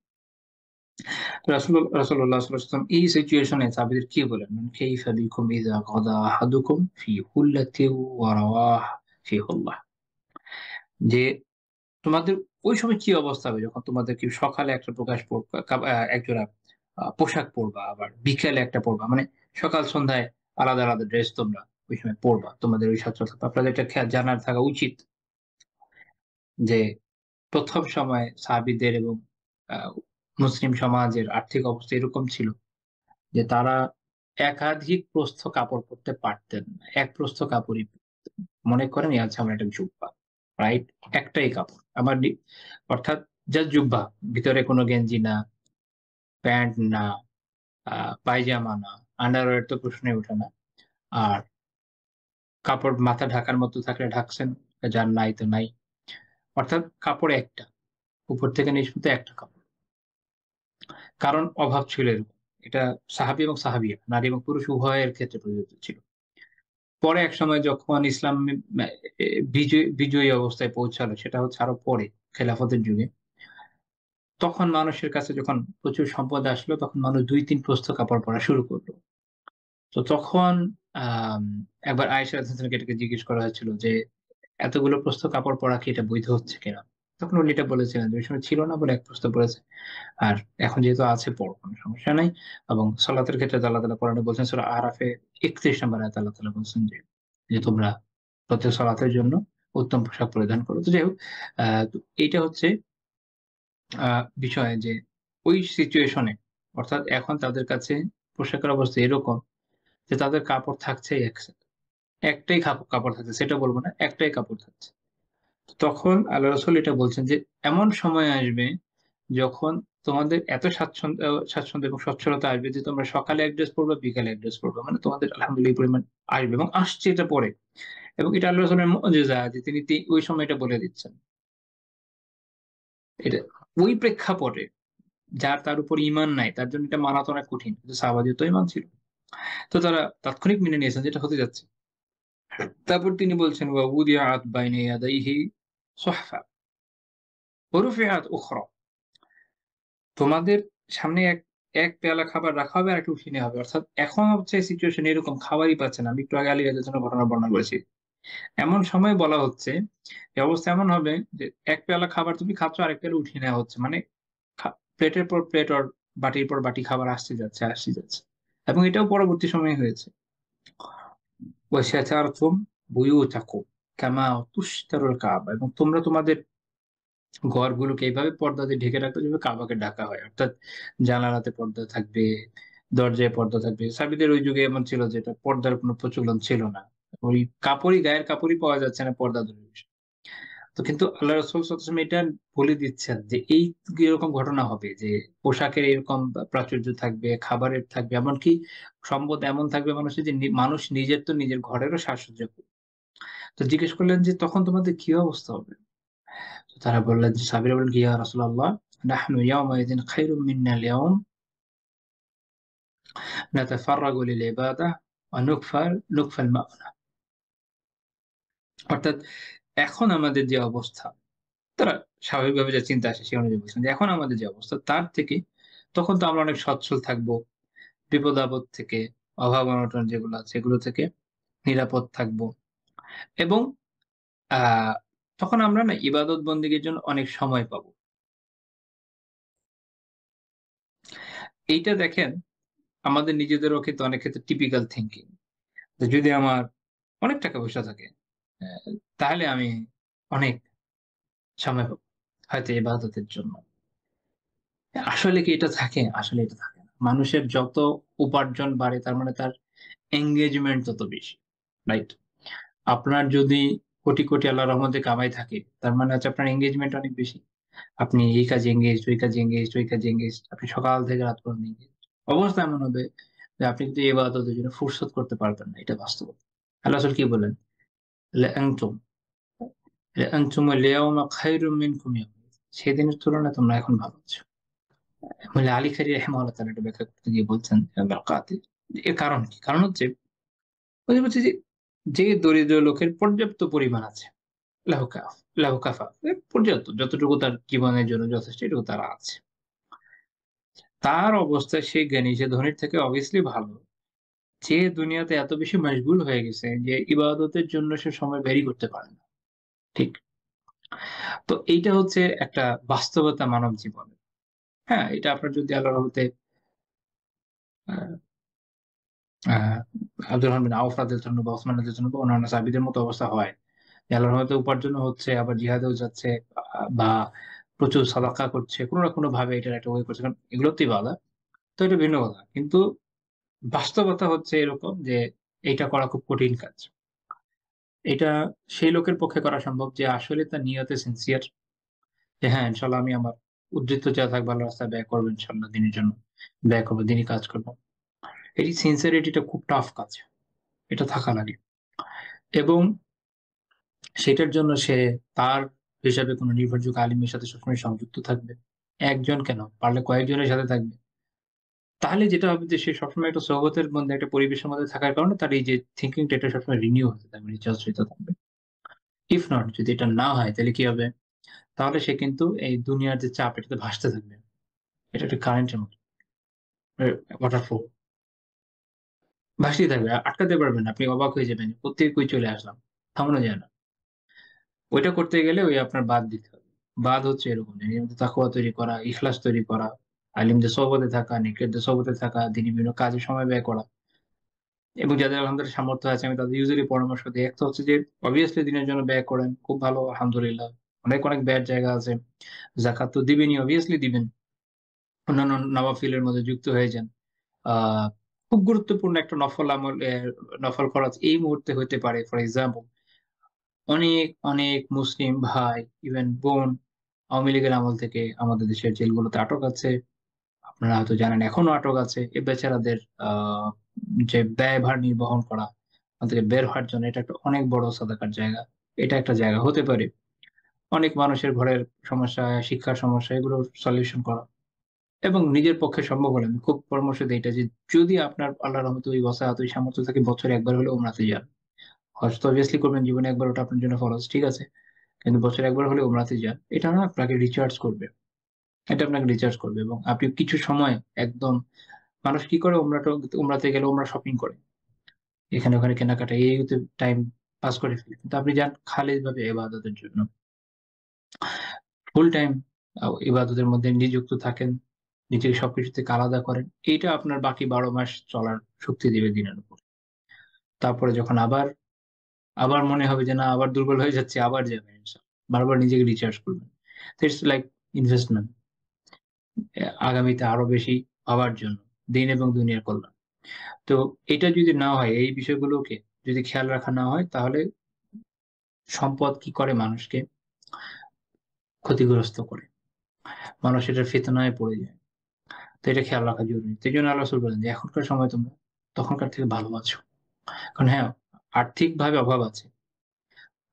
রাসূলুল্লাহ সাল্লাল্লাহু আলাইহি ওয়াসাল্লাম এই সিচুয়েশনে সাহাবীদের কি বলেন? কাইফা বিকুম ইযা গাদা আহাদুকুম ফি হুল্লাতিন ওয়া রাওয়াহ ফি হুল্লাহ। যে তোমাদের ওই সময় কি অবস্থা হবে যখন তোমাদেরকে সকালে একটা প্রকাশ পড়বা একজোড়া পোশাক পরবা, আবার বিকেলে একটা পরবা। মানে সকাল সন্ধ্যায় আলাদা, আলাদা ড্রেস তোমরা ওই সময় পরবা। তোমাদের ওই সচ্ছলতা আপনাদের এটা জানার থাকা উচিত যে ১ম সময়ে সাহাবীদের এবং আ মুসলিম সমাজের আর্থিক অবস্থা এরকম ছিল যে তারা একাধিক প্রস্থ কাপড় পরতে পারতেন না। এক প্রস্থ কাপড়ই মনে করেন এই আছে আমার একটা জুব্বা, রাইট? একটাই কাপড়। অর্থাৎ জাস্ট জুব্বা। ভিতরে কোনো গেঞ্জি না, প্যান্ট না, আ পায়জামা না, আন্ডারওয়্যার তো প্রশ্নই ওঠে না। আর কাপড় মাথা ঢাকার মতো থাকলে ঢাকছেন, যার নাই তো নাই। অর্থাৎ কাপড় একটা। উপর থেকে নিচ পর্যন্ত একটা কাপড়। কারণ অভাব ছিল এরকম। এটা সাহাবী এবং সাহাবিয়া, নারী এবং পুরুষ উভয়ের ক্ষেত্রে প্রযোজ্য ছিল। পরে একসময় যখন ইসলাম ম্যা এ বিজয়ী অবস্থায় পৌঁছালো, সেটা হচ্ছে আরো পরে খেলাফতের যুগে। তখন মানুষের কাছে যখন প্রচুর সম্পদ আসলো, তখন মানুষ ২-৩ প্রস্থ কাপড় পরা শুরু করলো। তো তখন আম একবার আয়েশা রাদিয়াল্লাহু এটাকে জিজ্ঞেস করা হয়েছিল যে, "এতগুলো প্রস্থ কাপড় পরা কি এটা বৈধ হচ্ছে কিনা?" তখন উনি এটা বলেছিলেন যে, "ওই সময় ছিল না বলে এক প্রস্থ পড়েছে। আর এখন যেহেতু আছে পড়ো, কোন সমস্যা নাই।" এবং সালাতের ক্ষেত্রে আল্লাহ তাআলা কোরআনে বলছেন সূরা আরাফে ৩১ নম্বর আয়াতে আল্লাহ তাআলা বলছেন যে তোমরা প্রত্যেক সালাতের জন্য উত্তম পোশাক পরিধান করো। তো যাই হোক, তো এইটা হচ্ছে আ বিষয় যে ওই সিচুয়েশন এ অর্থাৎ এখন তাদের কাছে পোশাকের অবস্থা এরকম যে তাদের কাপড় থাকছেই এক সেট। একটাই কাপড় থাকছে, সেটা বলব না। একটাই কাপড় থাকছে। তখন আল্লাহ রাসূল এটা বলছেন যে এমন সময় আসবে যখন তোমাদের এত স্বাচ্ছন্দ্য এবং সচ্ছলতা আসবে যে তোমরা সকালে এক ড্রেস পড়বা, বিকালে এক ড্রেস পড়বা। মানে তোমাদের আলহামদুলিল্লাহ এই পরিমাণ আসবে এবং আসছে এটা পরে। এবং এটা আল্লাহ রাসূলের মুজিজা যে তিনি ওই সময় এটা বলে দিচ্ছেন। এটা ওই প্রেক্ষাপটে যার তার উপর ঈমান নাই তার জন্য এটা মানা তো অনেক কঠিন। কিন্তু সাহাবাদের তো ঈমান ছিল। তো তারা তাৎক্ষণিক মেনে নিয়েছেন যেটা হতে যাচ্ছে। তারপর তিনি বলছেন ওয়া উদিআত বাইনা ইয়াদাইহি সুহফা ওয়া রুফিআত উখরা। তোমাদের সামনে এক পেয়ালা খাবার রাখা হবে, আরেকটা উঠিয়ে নেওয়া হবে। অর্থাৎ এখন হচ্ছে সিচুয়েশন এরকম খাবারই পাচ্ছে না। আমি একটু আগে আলী রাদিয়াল্লাহু ঘটনা বর্ণনা করেছি। এমন সময় বলা হচ্ছে যে অবস্থা এমন হবে যে এক পেয়ালা খাবার তুমি খাচ্ছ, আরেক পেয়ালা উঠিয়ে নেওয়া হচ্ছে। মানে খা প্লেটের পর প্লেট বাটির পর বাটি খাবার আসছে যাচ্ছে, আসছে যাচ্ছে। এবং এটাও পরবর্তী সময়ে হয়েছে। ওয়াসাতারতুম বুয়ুতাকুম কামা তুশতারুল কাবা, এবং তোমরা তোমাদের ঘরগুলোকে এভাবে পর্দা দিয়ে ঢেকে রাখতো যেভাবে কাবাকে ঢাকা হয়। অর্থাৎ জানালাতে পর্দা থাকবে, দরজায় পর্দা থাকবে। সাহাবীদের ওই যুগে এমন ছিল যে এটা পর্দার কোনো প্রচলন ছিল না। ওই গায়ের কাপড়ই পাওয়া যাচ্ছে না পর্দা দূরের বিষয়। তো কিন্তু আল্লাহ রাসূল সাল্লাল্লাহু আলাইহি ওয়াসাল্লাম এটা বলে দিচ্ছেন যে এরকম ঘটনা হবে যে পোশাকের এরকম প্রাচুর্য থাকবে, খাবারের থাকবে, এমনকি সম্পদ এমন থাকবে মানুষের যে মানুষ নিজের তো নিজের ঘরেরও সাজসজ্জা করবে। তো জিজ্ঞেস করলেন যে তখন তোমাদের কি অবস্থা হবে? তো তারা বললেন যে সাহাবীরা বললেন কি ইয়া রাসূলাল্লাহ নাহনু ইয়াওমাইযিন খায়রুম মিন্না আল-ইয়াওম নাতাফাররাগু লিল ইবাদাহ ওয়া নুকফাল মা'না। অর্থাৎ এখন আমাদের যে অবস্থা, তারা স্বাভাবিকভাবে যা চিন্তা আসে সে অনুযায়ী বলছেন যে এখন আমাদের যে অবস্থা তার থেকে তখন তো আমরা অনেক সচ্ছল থাকবো। বিপদ-আপদ থেকে, অভাব-অনটন যেগুলো আছে এগুলো থেকে নিরাপদ থাকবো। এবং আ তখন আমরা না ইবাদত বন্দেগীর জন্য অনেক সময় পাবো। এইটা দেখেন আমাদের নিজেদেরও কিন্তু অনেক ক্ষেত্রে টিপিক্যাল থিংকিং। যে যদি আমার অনেক টাকা পয়সা থাকে, অ্যা তাহলে আমি অনেক সময় পাবো হয়তো ইবাদতের জন্য। আসলে কি এটা থাকে? আসলে এটা থাকে না। মানুষের যত উপার্জন বাড়ে তার মানে তার এনগেজমেন্ট তত বেশি। রাইট? আপনার যদি কোটি, কোটি আল্লাহর রহমতে কামাই থাকে, তার মানে হচ্ছে আপনার এনগেজমেন্ট অনেক বেশি। আপনি এই কাজে এনগেজড, ওই কাজে এনগেজড, ওই কাজে এনগেজড। আপনি সকাল থেকে রাত পর্যন্ত এনগেজড। অবস্থা এমন হবে যে আপনি কিন্তু এই ইবাদতের জন্য ফুরসত করতে পারবেন না। এটা বাস্তবতা। আল্লাহ রাসূল কি বললেন? "লাআনতুম লাআনতুমুল ইয়াওমা খায়রুম মিনকুম ইয়াওমাইয।" সেদিনের তুলনায় তোমরা এখন ভালো আছো। মানে আলী খারি রাহিমাহুল্লাহ তাআলা এটা ব্যাখ্যা করতে গিয়ে বলছেন বারকাতে। এর কারণ কি? কারণ হচ্ছে ওই যে বলছে যে, যে দরিদ্র লোকের পর্যাপ্ত পরিমাণ আছে। লাহু কাফ। লাহু কাফা, পর্যাপ্ত যতটুকু তার জীবনের জন্য যথেষ্ট এটুকু তার আছে। তার অবস্থায় সে জ্ঞানী, সে ধনীর থেকে obviously ভালো। যে দুনিয়াতে এত বেশি মাশগুল হয়ে গেছে যে ইবাদতের জন্য সে সময় বেরই করতে পারে না। ঠিক? তো এইটা হচ্ছে একটা বাস্তবতা মানব জীবনের। হ্যাঁ? এটা আপনার যদি আল্লাহর রহমতে আ আ আব্দুর রহমান বিন আউফ রাদিয়াল্লাহু আনহু বা ওসমান রাদিয়াল্লাহু আনহু বা অন্যান্য সাহাবীদের মতো অবস্থা হয়। যে আল্লাহর রহমতে উপার্জনও হচ্ছে, আবার জিহাদেও যাচ্ছে, বা প্রচুর সাদাকা করছে। কোন না কোনভাবে এটার একটা ওয়ে করছে। কারণ এগুলো তো ইবাদত। তো এটা ভিন্ন কথা। কিন্তু বাস্তবতা হচ্ছে এরকম যে এইটা করা খুব কঠিন কাজ। এটা সেই লোকের পক্ষে করা সম্ভব যে আসলে তার নিয়তে সিনসিয়ার, যে হ্যাঁ, ইনশাআল্লাহ আমি আমার উদ্বৃত্ত যা থাকবে আল্লাহর রাস্তায় ব্যয় করব ইনশাআল্লাহ দিনের জন্য। ব্যয় করব, দিনই কাজ করব। এই সিনসিয়ারিটিটা খুব টাফ কাজ। এটা থাকা লাগে। এবং সেটার জন্য সে তার হিসাবে কোন নির্ভরযোগ্য আলিমের সাথে সবসময় সংযুক্ত থাকবে। একজন কেন, পারলে কয়েকজনের সাথে থাকবে। তাহলে যেটা হবে যে সে সবসময় একটা সোহবতের মধ্যে, একটা পরিবেশের মধ্যে থাকার কারণে তার এই যে থিংকিংটা এটা সবসময় রিনিউ হতে থাকবে, রিচার্জ হইতে থাকবে। ইফ নট, যদি এটা না হয় তাহলে কি হবে? তাহলে সে কিন্তু এই দুনিয়ার যে চাপ এটাতে ভাসতে থাকবে। এটা একটা কারেন্টের মতো। ওয়াটারফল ভাসতেই থাকবে। আটকাতে পারবেন না। আপনি অবাক হয়ে যাবেন। কোত্থেকে কই চলে আসলাম। থামানো যায় না। ওইটা করতে গেলে ওই আপনার বাদ দিতে হবে। বাদ হচ্ছে এরকম যে নিজের মধ্যে তাকওয়া তৈরি করা, ইখলাস তৈরি করা, আলিমদের সোহবতে থাকা, নেককারদের সোহবতে থাকা, দিনী বিভিন্ন কাজে সময় ব্যয় করা। এবং যাদের আলহামদুলিল্লাহ সামর্থ্য আছে আমি তাদের ইউজুয়ালি পরামর্শ দেই। একটা হচ্ছে যে obviously দিনের জন্য ব্যয় করেন। খুব ভালো আলহামদুলিল্লাহ। অনেক ব্যয়ের জায়গা আছে। যাকাত তো দিবেনই, obviously দিবেন। অন্যান্য নওয়াফিলের মধ্যে যুক্ত হয়ে যান। আ খুব গুরুত্বপূর্ণ একটা নফল খরচ এই মুহূর্তে হইতে পারে। ফর এক্সাম্পল, অনেক মুসলিম ভাই, ইভেন বোন আওয়ামী লীগের আমল থেকে আমাদের দেশের জেলগুলোতে আটক আছে। আপনারা হয়তো জানেন এখনো আটক আছে। এই বেচারাদের আ যে ব্যয়ভার নির্বহন করা, ওখান থেকে বের হওয়ার জন্য এটা একটা অনেক বড় সাদাকার জায়গা। এটা একটা জায়গা হতে পারে। অনেক মানুষের ঘরের সমস্যা, শিক্ষার সমস্যা এগুলোর সলিউশন করা। এবং নিজের পক্ষে সম্ভব হলে আমি খুব পরামর্শ দেই এটা যে যদি আপনার আল্লাহর রহমতে ওই ওসাআত, ওই সামর্থ্য থাকে বছরে একবার হলেও উমরাতে যান। হজ তো obviously করবেন জীবনে একবার, ওটা আপনার জন্য ফরজ। ঠিক আছে? কিন্তু বছরে একবার হলেও উমরাতে যান। এটা না আপনাকে রিচার্জ করবে। এটা আপনাকে রিচার্জ করবে এবং আপনি কিছু সময় একদম, মানুষ কি করে উমরাতে গেলে উমরা শপিং করে। এখানে ওখানে কেনাকাটা এইতে টাইম পাস করে ফেলে। কিন্তু আপনি যান খালিসভাবে ইবাদতের জন্য। ফুল টাইম ইবাদতের মধ্যে নিযুক্ত থাকেন। নিজেকে সবকিছু থেকে আলাদা করেন। এইটা আপনার বাকি ১২ মাস চলার শক্তি দিবে দিনের উপর। তারপরে যখন আবার মনে হবে যে না আবার দুর্বল হয়ে যাচ্ছি, আবার যাবেন ইনশাআল্লাহ। বারবার নিজেকে রিচার্জ করবেন। তো ইটস লাইক ইনভেস্টমেন্ট। আগামীতে আরো বেশি পাওয়ার জন্য। দিন এবং দুনিয়ার কল্যাণ। তো এটা যদি না হয়, এই বিষয়গুলোকে যদি খেয়াল রাখা না হয় তাহলে সম্পদ কি করে মানুষকে ক্ষতিগ্রস্ত করে। মানুষ এটার ফিতনায় পড়ে যায়। তো এটা খেয়াল রাখা জরুরি। তো এইজন্য আল্লাহ রাসূল বলেন যে এখনকার সময় তোমরা তখনকার থেকে ভালো আছো। কারণ হ্যাঁ, আর্থিকভাবে অভাব আছে।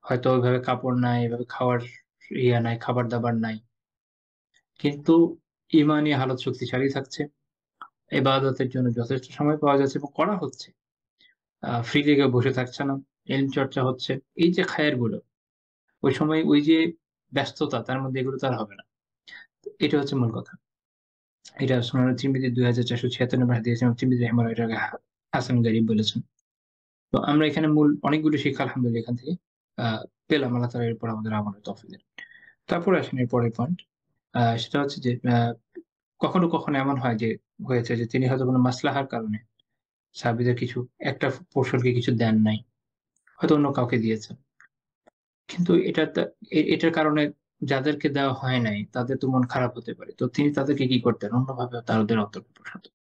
হয়তো ওইভাবে কাপড় নাই, এভাবে খাওয়ার নাই, খাবার-দাবার নাই। কিন্তু ঈমানি হালত শক্তিশালী থাকছে। ইবাদতের জন্য যথেষ্ট সময় পাওয়া যাচ্ছে এবং করা হচ্ছে। ফ্রিতে কেউ বসে থাকছে না। ইলম চর্চা হচ্ছে। এই যে খায়ের গুলো, ওই সময় ওই যে ব্যস্ততা তার মধ্যে এগুলো তো আর হবে না। এটা হচ্ছে মূল কথা। এটা সুনান তিরমিজি ২৪৭৬ নম্বর হাদিস, এবং তিরমিজি রাহিমাহুল্লাহ এটাকে হাসান গারীব বলেছেন। তো আমরা এখানে মূল অনেকগুলো শিক্ষা আলহামদুলিল্লাহ এখান থেকে আ পেলাম। আল্লাহ তাআলা এরপর আমাদের আমলের তৌফিক দেন। তারপরে আসেন এর পরের পয়েন্ট। সেটা হচ্ছে যে কখনো এমন হয়েছে যে তিনি হয়তো কোনো মাসলাহার কারণে সাহাবীদের কিছু একটা পোরশনকে কিছু দেন নাই। হয়তো অন্য কাউকে দিয়েছেন। কিন্তু এটার কারণে যাদেরকে দেওয়া হয় নাই তাদের তো মন খারাপ হতে পারে। তো তিনি তাদেরকে কি করতেন? অন্যভাবে তাদের অন্তর্কে প্রসারতেন।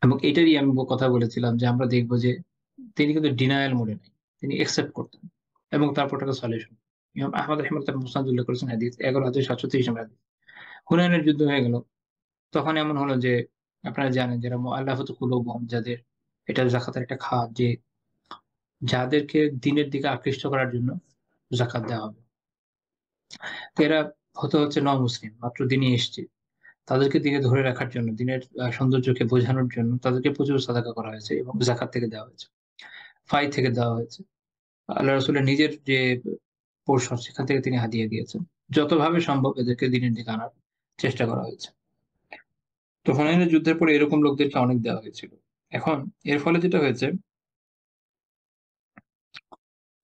এবং এটারই আমি কথা বলেছিলাম যে আমরা দেখব যে তিনি কিন্তু ডিনায়াল মোড এ নাই। তিনি একসেপ্ট করতেন এবং তারপর ওটাকে সলিউশন। ইমাম আহমদ রাহিমাহুল্লাহ তার মুসনাদ উল্লেখ করেছেন হাদিস ১১,৭৩০ নম্বর হাদিস। হুনাইনের যুদ্ধ হয়ে গেল। তখন এমন হলো যে আপনারা জানেন যারা মুআল্লাফাতু কুলুবুহুম, যাদের এটা যাকাতের একটা খাত, যে যাদেরকে দ্বীনের দিকে আকৃষ্ট করার জন্য যাকাত দেওয়া হবে। তো এরা হচ্ছে ন-মুসলিম, মাত্র দ্বীনে এসছে। তাদেরকে দিনে ধরে রাখার জন্য, দ্বীনের সৌন্দর্যকে বোঝানোর জন্য তাদেরকে প্রচুর সাদাকা করা হয়েছে এবং যাকাত থেকে দেওয়া হয়েছে। ফাই থেকে দেওয়া হয়েছে। আল্লাহ রাসূলের নিজের যে পোর্শন সেখান থেকে তিনি হাদিয়া দিয়েছেন। যতভাবে সম্ভব এদেরকে দিনের দিকে আনার চেষ্টা করা হয়েছে। তো হুনাইনের যুদ্ধের পরে এরকম লোকদেরকে অনেক দেওয়া হয়েছিল। এখন এর ফলে যেটা হয়েছে,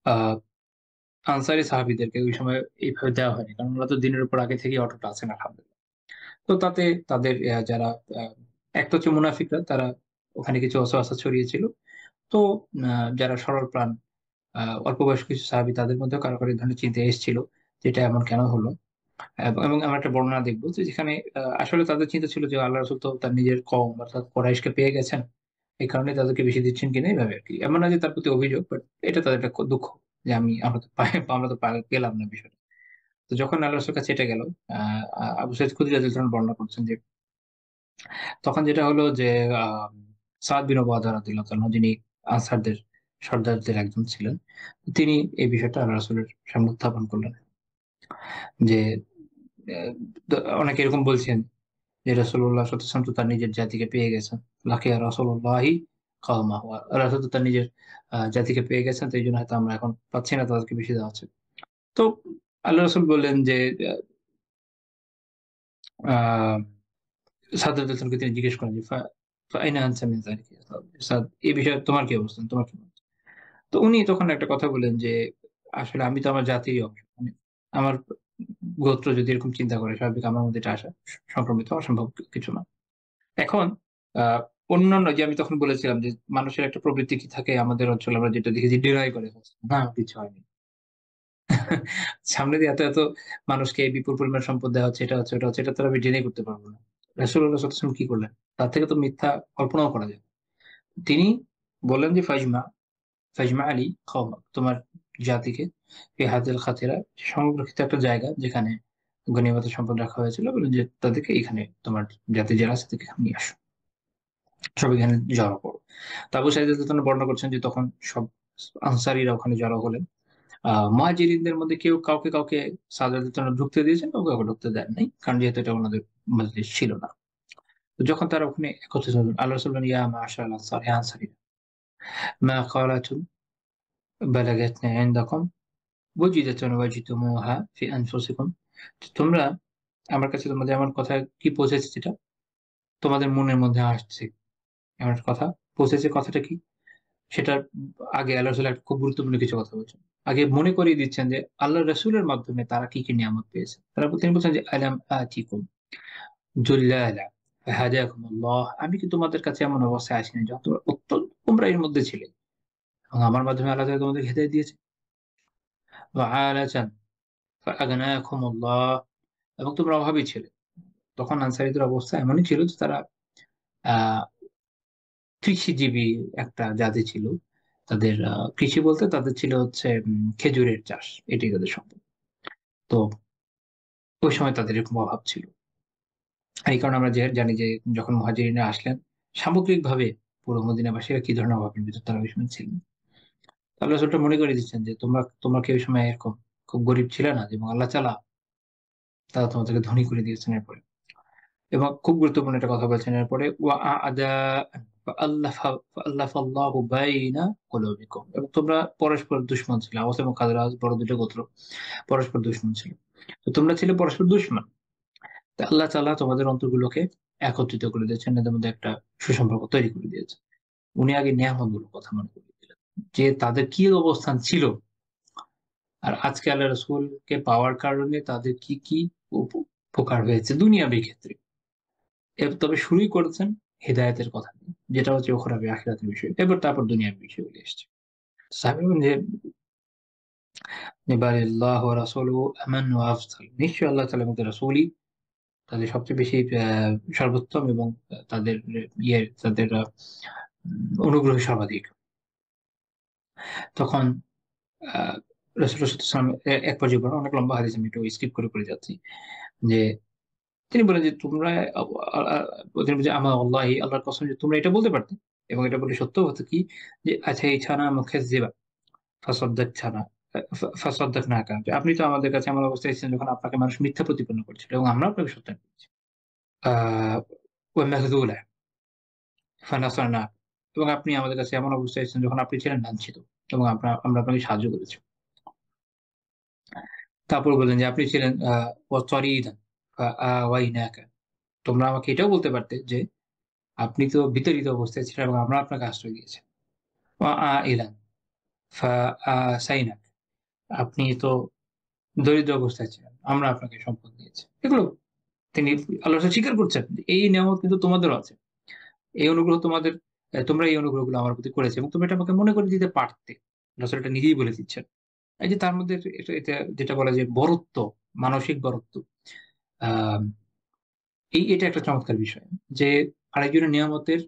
আহ আনসারী সাহাবীদেরকে ওই সময় এইভাবে দেওয়া হয়নি, কারণ ওরা তো দিনের উপর আগে থেকেই অটুট আছেন আলহামদুলিল্লাহ। তো তাতে তাদের যারা এক তো হচ্ছে মুনাফিকরা, তারা ওখানে কিছু অসহায় ছড়িয়েছিল। তো যারা সরল প্রাণ অল্প বয়স্ক কিছু সাহাবী, তাদের মধ্যে কারো কারো এই ধরনের চিন্তা এসেছিল যেটা এমন কেন হলো। এবং আমরা একটা বর্ণনা দেখবো যে যেখানে আসলে তাদের চিন্তা ছিল যে আল্লাহ রাসূল তো তার নিজের কওম অর্থাৎ কুরাইশকে পেয়ে গেছেন, এই কারণে তাদেরকে বেশি দিচ্ছেন কিনা এইভাবে আর কি। এমন না যে তার প্রতি অভিযোগ, বাট এটা তাদের একটা দুঃখ যে আমরা তো পেলাম না বিষয়টা। তো যখন আল্লাহ রাসূলের কাছে এটা গেল, আবু সাঈদ খুদরি রাদিয়াল্লাহু আনহু বর্ণনা করছেন যে তখন যেটা হলো যে আহ সাদ বিন ওবাদা রাদিয়াল্লাহু তাআলা, যিনি আনসারদের সর্দারদের একজন ছিলেন, তিনি এই বিষয়টা আল্লাহ রাসূলের সামনে উত্থাপন করলেন যে অনেকে এরকম বলছেন যে রাসূলুল্লাহ সাল্লাল্লাহু আলাইহি ওয়াসাল্লাম তো তার নিজের জাতিকে পেয়ে গেছেন, লাকিয়া রাসূলুল্লাহি কওমাহু, রাসূল তো তার নিজের জাতিকে পেয়ে গেছেন, তো এই জন্য হয়তো আমরা এখন পাচ্ছি না, তাদেরকে বেশি দেওয়া হচ্ছে। তো আল্লাহ রাসূল বললেন যে আহ সাদ রাদিয়াল্লাহু আনহুকে তিনি জিজ্ঞেস করেন যে ফাআইনা আনতা মিন যালিকা, সাদ এই বিষয়ে তোমার কি অবস্থান, তোমার কি মত? তো উনি তখন একটা কথা বলেন যে আসলে আমি তো আমার জাতিরই অংশ, মানে আমার গোত্র যদি এরকম চিন্তা করে, স্বাভাবিক আমার মধ্যে এটা আসা সংক্রমিত অসম্ভব কিছু না। এখন আহ অন্যান্য যে আমি তখন বলেছিলাম যে মানুষের একটা প্রবৃত্তি কি থাকে আমাদের অঞ্চলে, আমরা যেটা দেখি যে ডিনাই করে ফেলছে, না কিছু হয়নি। সামনে দিয়ে এত এত মানুষকে এই বিপুল পরিমাণ সম্পদ দেওয়া হচ্ছে, এটা হচ্ছে ওটা হচ্ছে, এটা তো আমি ডিনাই করতে পারবো না। রাসূলুল্লাহ সাল্লাল্লাহু আলাইহি ওয়াসাল্লাম কি করলেন, তার থেকে তো মিথ্যা কল্পনাও করা যায় না। তিনি বললেন যে ফাজমা আলী কওমাক, তোমার জাতিকে এই হাদিল খাতিরা, সংরক্ষিত একটা জায়গা যেখানে গনিমতের সম্পদ রাখা হয়েছিল, বলেন যে তাদেরকে এখানে তোমার জাতি যারা আছে তাদেরকে নিয়ে আসো, সব এখানে জড়ো করো। তো আবু সাঈদ রাদিয়াল্লাহু আনহু বর্ণনা করছেন যে তখন সব আনসারীরা ওখানে জড়ো হলেন। মুহাজিরিনদের মধ্যে কেউ কাউকে কাউকে সাদ রাদিয়াল্লাহু আনহু ঢুকতে দিয়েছেন, কাউকে কাউকে ঢুকতে দেন নাই, কারণ যেহেতু এটা ওনাদের মজলিস ছিল না। তো যখন তারা ওখানে একত্রিত হলেন, আল্লাহ রাসূল বলেন, ইয়া মাশাআল আনসার, হে আনসারীরা, মা ক্বালাতুন বালাগাতনি ইনদাকুম ওয়াজিদাতুন ওয়াজিদতুমুহা ফি আনফুসিকুম, তোমরা আমার কাছে তোমাদের এমন কথা কি পৌঁছেছে যেটা তোমাদের মনের মধ্যে আসছে, এমন একটা কথা পৌঁছেছে, কথাটা কি সেটার আগে আল্লাহ রাসূল একটা খুব গুরুত্বপূর্ণ কিছু কথা বলছেন। আগে মনে করিয়ে দিচ্ছেন যে আল্লাহ রাসূলের মাধ্যমে তারা কি কি নিয়ামত পেয়েছে। তিনি বলছেন যে আলাম আতিকুম জুল্লালা ফাহাদাকুমুল্লাহ, আমি কি তোমাদের কাছে এমন অবস্থায় আসিনি যখন তোমরা অত্যন্ত গোমরাহির মধ্যে ছিলে এবং আমার মাধ্যমে আল্লাহ তাআলা তোমাদের হেদায়েত দিয়েছে। ওয়া আলাতান ফাআগনাকুমুল্লাহ, এবং তোমরা অভাবী ছিলে। তখন আনসারীদের অবস্থা এমনই ছিল যে তারা আহ কৃষিজীবী একটা জাতি ছিল। তাদের কৃষি বলতে তাদের ছিল হচ্ছে খেজুরের চাষ, এটাই তাদের সম্পদ। তো ওই সময় তাদের এরকম অভাব ছিল। এই কারণে আমরা যে জানি যে যখন মুহাজিরিনরা আসলেন, সামগ্রিকভাবে পুরো মদিনাবাসীরা কি ধরনের অভাবের ভিতর তারা ওই সময় ছিলেন। আল্লাহ রাসূলটা মনে করে দিচ্ছেন যে তোমরা তোমরা কি ওই সময় এরকম খুব গরিব ছিলে না, এবং আল্লাহ তাআলা তারা তোমাদেরকে ধনী করে দিয়েছেন এরপরে। এবং খুব গুরুত্বপূর্ণ একটা কথা বলছেন এরপরে, ওয়া আদা ফাআল্লাফাল্লাহু বাইনা কুলুবিকুম, এবং তোমরা পরস্পর দুশমন ছিলে। আওস এবং খাজরাজ বড় দুটো গোত্র, পরস্পর দুশমন ছিল। তো তোমরা ছিলে পরস্পর দুশমন, তা আল্লাহ তাআলা তোমাদের অন্তরগুলোকে একত্রিত করে দিয়েছেন, এদের মধ্যে একটা সুসম্পর্ক তৈরি করে দিয়েছে। উনি আগে নিয়ামত গুলোর কথা মনে করিয়ে দিলেন যে তাদের কি অবস্থান ছিল, আর আজকে আল্লাহ রাসূলকে পাওয়ার কারণে তাদের কি কি উপকার হয়েছে দুনিয়াবী ক্ষেত্রে। তবে শুরুই করেছেন হেদায়েতের কথা দিয়ে, যেটা হচ্ছে উখরাবি আখিরাতের বিষয়। তারপর দুনিয়ার বিষয়গুলো এসছে। সাহাবী বলেন যে বালিল্লাহু ওয়া রাসূলুহু আমান্নু ওয়া আফজাল, নিশ্চয়ই আল্লাহ তাআলা এবং তার রাসূলই তাদের সবচেয়ে বেশি সর্বোত্তম, এবং তাদের তাদের অনুগ্রহ সর্বাধিক। তখন আহ রাসূলুল্লাহ সাল্লাল্লাহু আলাইহি ওয়াসাল্লাম এক পর্যায়ে বলেন, অনেক লম্বা হাদিস, আমি একটু স্কিপ করে করে যাচ্ছি, যে তিনি বলেন যে তোমরা তিনি বলছেন, আমা আল্লাহি, আল্লাহর কসম যে তোমরা এটা বলতে পারতে, এবং এটা বলে সত্য হতো কি, যে আচ্ছা এই ছানা মুখাজ্জিবা ফাসাদ্দাকতানা ফাসাদ্দাকনাকা, যে আপনি তো আমাদের কাছে এমন অবস্থায় এসেছেন যখন আপনাকে মানুষ মিথ্যা প্রতিপন্ন করছিল এবং আমরা আপনাকে সত্যায়ন করেছি। ওয়া মাখযুলা ফানাসারনা, এবং আপনি আমাদের কাছে এমন অবস্থায় এসেছেন যখন আপনি ছিলেন লাঞ্ছিত এবং আমরা আপনাকে সাহায্য করেছি। তারপর বললেন যে আপনি ছিলেন ওয়াতরিদান ফাআওয়াইনাকা। তোমরা আমাকে এটাও বলতে পারতে যে আপনি তো বিতাড়িত অবস্থায় ছিলেন এবং আমরা আপনাকে আশ্রয় দিয়েছি। ওয়াআইলান ফাআসাইনাক। আপনি তো দরিদ্র অবস্থায় ছিলেন। আমরা আপনাকে সম্পদ দিয়েছি। এগুলো তিনি আল্লাহর সাথে স্বীকার করছেন। এই নেয়ামত কিন্তু তোমাদেরও আছে। এই অনুগ্রহ তোমাদের তোমরা এই অনুগ্রহগুলো আমার প্রতি করেছো এবং তোমরা এটা আমাকে মনে করে দিতে পারতে। রাসূল এটা নিজেই বলে দিচ্ছেন। এই যে তার মধ্যে এটা যেটা বলা যায় বরত্ব, মানসিক বরত্ব। আম এটা একটা চমৎকার বিষয়। যে আরেকজনের নিয়ামতের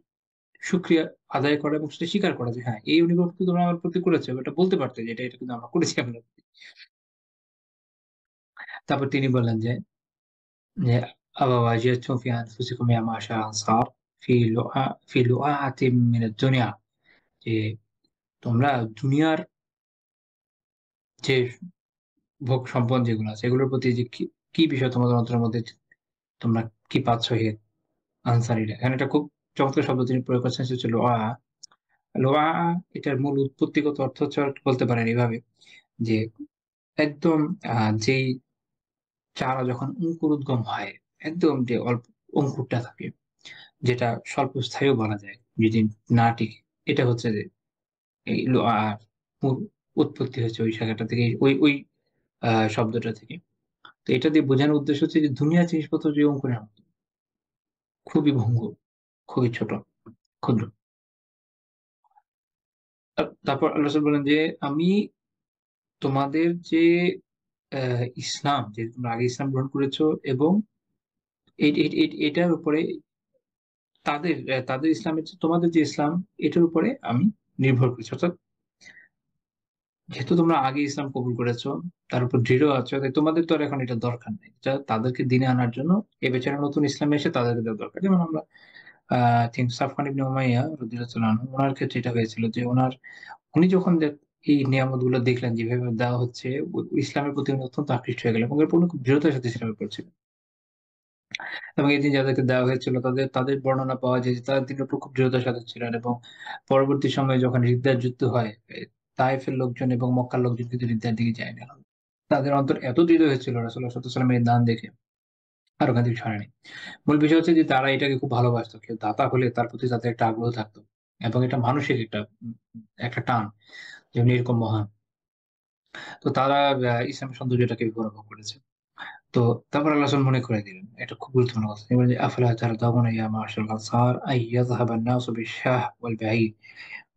শুকরিয়া আদায় করা এবং সেটা স্বীকার করা যে হ্যাঁ, এই অনুগ্রহ কিন্তু তোমরা আমার প্রতি করেছো। এটা বলতে পারতে যে এটা কিন্তু আমরা করেছি আপনার প্রতি। তারপর তিনি বললেন যে أَوَوَجَدتُّمْ فِي أَنفُسِكُمْ يَا مَعْشَرَ الْأَنصَارِ في لُؤَاعَةٍ من الدُّنْيا যে তোমরা দুনিয়ার যে ভোগ সম্পদ যেগুলো আছে এগুলোর প্রতি যে কি বিষয় তোমাদের অন্তরের মধ্যে তোমরা কি পাচ্ছ হে আনসারীরা। এখানে একটা খুব চমৎকার শব্দ তিনি প্রয়োগ করছেন সেটা হচ্ছে লোআ। লোআ এটার মূল উৎপত্তিগত অর্থ হচ্ছে বলতে পারেন এভাবে যে একদম যেই চারা যখন অঙ্কুরোদ্গম হয়, একদম যে অল্প অঙ্কুরটা থাকে যেটা স্বল্পস্থায়ীও বলা যায় যদি না টিকে। এটা হচ্ছে যে এই লোআর মূল উৎপত্তি হচ্ছে ওই শাখাটা থেকে ওই শব্দটা থেকে। তো এটা দিয়ে বোঝানোর উদ্দেশ্য হচ্ছে যে দুনিয়ার জিনিসপত্র যে অঙ্কুরের মতো খুবই ভঙ্গুর, খুবই ছোট, ক্ষুদ্র। তারপর আল্লাহ রাসূল বললেন যে আমি তোমাদের যে ইসলাম যে তোমরা আগে ইসলাম গ্রহণ করেছো এবং এটার উপরে তাদের ইসলামের তোমাদের যে ইসলাম এটার উপরে আমি নির্ভর করেছি। অর্থাৎ যেহেতু তোমরা আগে ইসলাম কবুল করেছো, তার উপর দৃঢ় আছো, তাই তোমাদের তো আর এখন এটা দরকার নেই। তাদেরকে দিনে আনার জন্য এ বেচারা নতুন ইসলামে এসে তাদেরকে দেওয়া দরকার। যেমন আমরা থিংক সাফওয়ান ইবনে উমাইয়া রাদিয়াল্লাহু আনহু উনার ক্ষেত্রে এটা হয়েছিল যে উনি যখন এই নিয়ামতগুলো দেখলেন যেভাবে দেওয়া হচ্ছে, ইসলামের প্রতি উনি অত্যন্ত আকৃষ্ট হয়ে গেলেন এবং এরপর উনি খুব দৃঢ়তার সাথে ইসলামে পড়ছিলেন। এবং এই দিন যাদেরকে দেওয়া হয়েছিল তাদের বর্ণনা পাওয়া যায় যে তারা দিনের উপর খুব দৃঢ়তার সাথে ছিলেন এবং পরবর্তী সময়ে যখন রিদ্দার যুদ্ধ হয়, তায়েফের লোকজন এবং মক্কার লোকজন কিন্তু রিদ্দার দিকে যায় না। তাদের অন্তর এত দৃঢ় হয়েছিল রাসূলুল্লাহ সাল্লাল্লাহু আলাইহি ওয়াসাল্লামের দান দেখে আর ওখান থেকে সরেনি। মূল বিষয় হচ্ছে যে তারা এটাকে খুব ভালোবাসতো। কেউ দাতা হলে তার প্রতি তাদের একটা আগ্রহ থাকতো এবং এটা মানসিক একটা টান যে উনি এরকম মহান। তো তারা ইসলামের সৌন্দর্যটাকে উপভোগ করেছে। তো তারপর আল্লাহ রাসূল মনে করে দিলেন। এটা খুব গুরুত্বপূর্ণ কথা। তিনি বললেন যে, "আফালা তারদাউনা ইয়া মা'শারাল আনসার আন ইয়াযহাবা আন-নাসু বিশ-শাহ ওয়াল বা'ীর"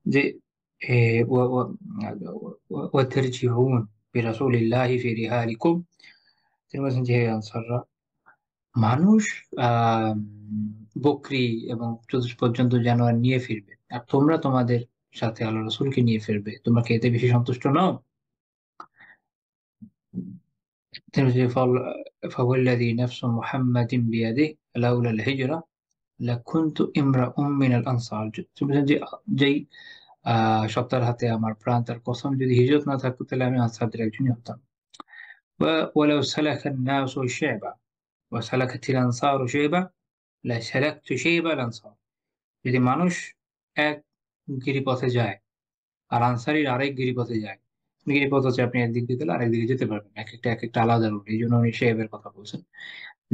যে এ ওয়া ওয়া ওয়া তারজিউন বিরাসূলিল্লাহি ফি রিহালিকুম। তিনি বলছেন যে, হে আনসাররা, মানুষ আম বকরি এবং চতুষ্পদ জন্তু জানোয়ার নিয়ে ফিরবে। আর তোমরা তোমাদের সাথে আল্লাহর রাসূলকে নিয়ে ফিরবে। তোমরা কি এতে বেশি সন্তুষ্ট নও? তিনি বলছেন, فوالذي نفس محمد بيده لولا الهجرة لكنت امرأ من الأنصار। তিনি বলছেন যে যেই সত্তার হাতে আমার প্রাণ তার কসম, যদি হিজরত না থাকতো তাহলে আমি আনসারদের একজনই হতাম। ولو سلك الناس شعبا وسلكت الأنصار شعبا لسلكت شعب الأنصار। যদি মানুষ এক গিরিপথে যায় আর আনসারীর আরেক গিরিপথে যায়, গিরিপথ হচ্ছে আপনি একদিক দিয়ে গেলে আরেক দিকে যেতে পারবেন। একেকটা আলাদা রুট। এইজন্য উনি শেহেবের কথা বলছেন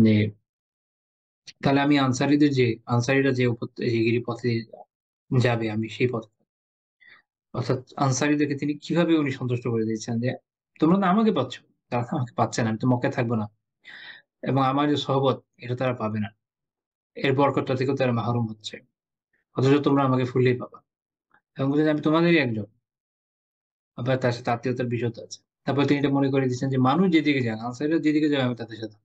যে তাহলে আমি আনসারীরা যে গিরিপথে যাবে আমি সেই পথে। অর্থাৎ আনসারীদেরকে তিনি কিভাবে উনি সন্তুষ্ট করে দিয়েছেন যে তোমরা না আমাকে পাচ্ছ, তারা তো আমাকে পাচ্ছে না, আমি তো মক্কায় থাকবো না এবং আমার যে সহবত এটা তারা পাবে না, এর বরকতটা থেকেও তারা মাহরুম হচ্ছে, অথচ তোমরা আমাকে ফুললেই পাবা। এবং বলছেন আমি তোমাদেরই একজন। আবার তার সাথে আত্মীয়তার বিষয় তো আছে। তারপর তিনি এটা মনে করে দিচ্ছেন যে মানুষ যেদিকে যান, আনসারীরা যেদিকে যাবে আমি তাদের সাথে।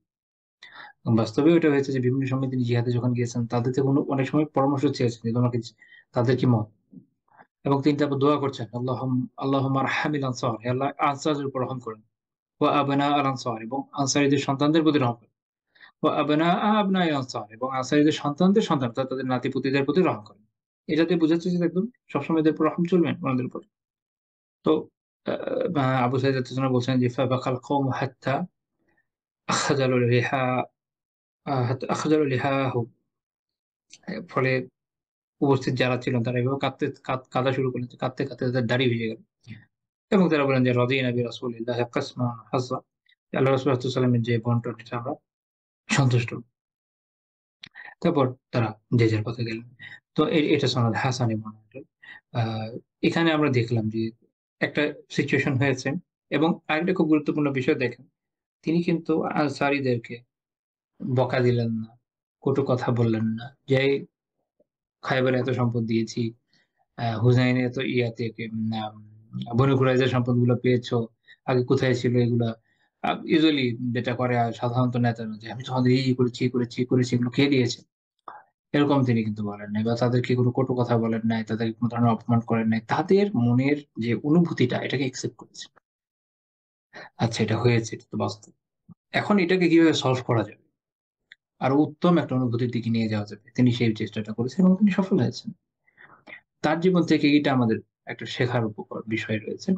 এবং বাস্তবেও এটা হয়েছে যে বিভিন্ন সময় তিনি জিহাদে যখন গিয়েছেন তাদের থেকে অনেক সময় পরামর্শ চেয়েছেন যে তোমাকে তাদের কি মত। এবং তিনি তারপর দোয়া করছেন আল্লাহুম্মা আরহামিল আনসার, হে আল্লাহ আনসারদের উপর রহম করেন। ওয়া আবনা আল আনসার, এবং আনসারীদের সন্তানদের প্রতি রহম করেন। ওয়া আবনা আবনাই আনসার, এবং আনসারীদের সন্তানদের সন্তান অর্থাৎ তাদের নাতি-পুতিদের প্রতি রহম করেন। এটাতে বোঝাচ্ছে যে একদম সবসময় এদের উপর রহম চলবেন ওনাদের উপর। তো আবু সাঈদ রাদিয়াল্লাহু বলছেন যে ফাবাকাল কওম হাত্তা আখজালু রিহা হাত্তা আখজালু লিহাহুম। ফলে উপস্থিত যারা ছিলেন তারা এভাবে কাঁদা শুরু করলেন যে কাঁদতে তাদের দাড়ি ভিজে গেল। এবং তারা বললেন যে রাদিনা বিরাসূলিল্লাহি কাসমান হাজ্জা। আল্লাহ রাসূল সাল্লাল্লাহু আলাইহি ওয়াসাল্লামের যে বন্টন এটা আমরা সন্তুষ্ট। তারপর তারা যে যার পথে গেলেন। তো এটা সনদ হাসান এর বর্ণনা। আ এখানে আমরা দেখলাম যে একটা সিচুয়েশন হয়েছে এবং আরেকটা খুব গুরুত্বপূর্ণ বিষয় দেখেন, তিনি কিন্তু আনসারীদেরকে বকা দিলেন না, কটু কথা বললেন না যে, "খায়বারে এত সম্পদ দিয়েছি, হুনাইনে এত ইয়াতে বনু কুরাইজার সম্পদগুলো পেয়েছো, আগে কোথায় ছিল এগুলা?" ইউজুয়ালি যেটা করে সাধারণত নেতারা যে, "আমি তোমাদের এই করেছি, এই করেছি, এই করেছি, এগুলো কে দিয়েছে?" এরকম তিনি কিন্তু বলেন নাই বা তাদেরকে কোনো কটু কথা বলেন নাই, তাদেরকে কোনো ধরনের অপমান করেন নাই। তাদের মনের যে অনুভূতিটা এটাকে অ্যাকসেপ্ট করেছেন। আচ্ছা এটা হয়েছে, এটা তো বাস্তব। এখন এটাকে কিভাবে সলভ করা যাবে? আরো উত্তম একটা অনুভূতির দিকে নিয়ে যাওয়া যাবে। তিনি সেই চেষ্টাটা করেছেন এবং তিনি সফল হয়েছেন। তার জীবন থেকে এটা আমাদের একটা শেখার বিষয় রয়েছে।